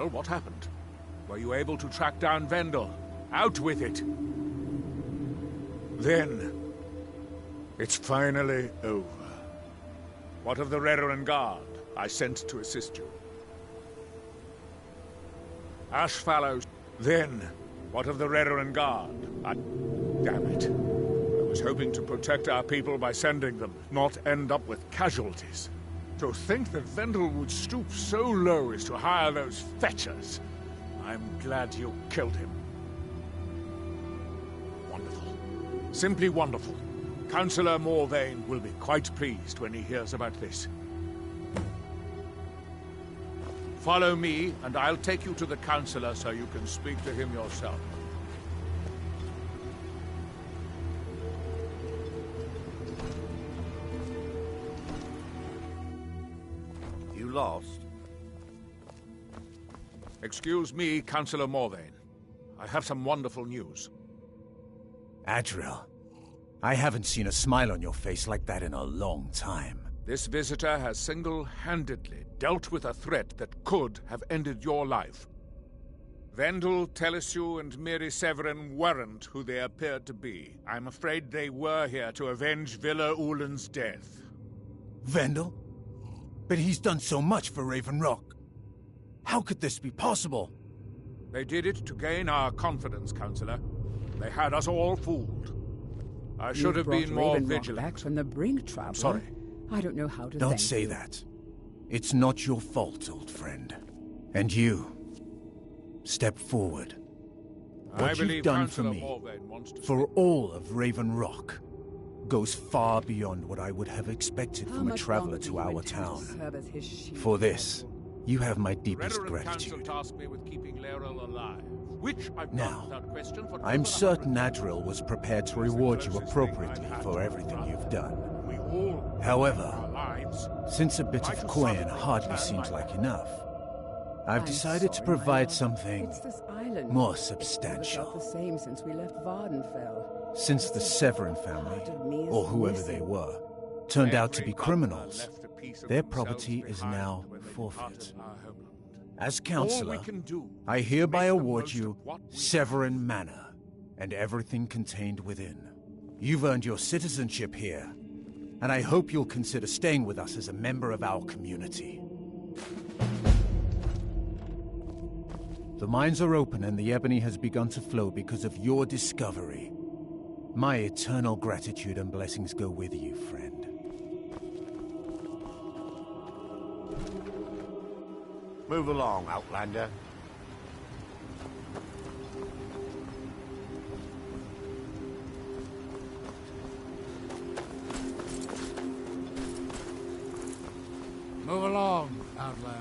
Well, what happened? Were you able to track down Vendel? Out with it! Then, it's finally over. What of the Redoran Guard I sent to assist you? Ashfallow Then, what of the Redoran Guard? Damn it. I was hoping to protect our people by sending them, not end up with casualties. To think that Vendel would stoop so low as to hire those fetchers. I'm glad you killed him. Wonderful. Simply wonderful. Councillor Morvain will be quite pleased when he hears about this. Follow me, and I'll take you to the Councillor so you can speak to him yourself. You lost? Excuse me, Councillor Morvain. I have some wonderful news. Adriel, I haven't seen a smile on your face like that in a long time. This visitor has single-handedly dealt with a threat that could have ended your life. Vendel, Telesue, and Miri Severin weren't who they appeared to be. I'm afraid they were here to avenge Villa Ulen's death. Vendel? But he's done so much for Raven Rock. How could this be possible? They did it to gain our confidence, Councillor. They had us all fooled. I should have been more vigilant. Back from the brink, traveler. Sorry. I don't know how to Don't thank say you. that. It's not your fault, old friend. And you, step forward. What you've done for me, for all of Raven Rock, goes far beyond what I would have expected from a traveler to our town. For this, you have my deepest gratitude. Now, I'm certain Adriel was prepared to reward you appropriately for everything you've done. However, since a bit of coin hardly seems like enough, I've decided to provide something more substantial. The same since we left Vardenfell. Since the Severin family, or whoever they were, turned out to be criminals, their property is now forfeit. As Councillor, I hereby award you Severin Manor, and everything contained within. You've earned your citizenship here, and I hope you'll consider staying with us as a member of our community. The mines are open and the ebony has begun to flow because of your discovery. My eternal gratitude and blessings go with you, friend. Move along, Outlander. Move along, Outlander.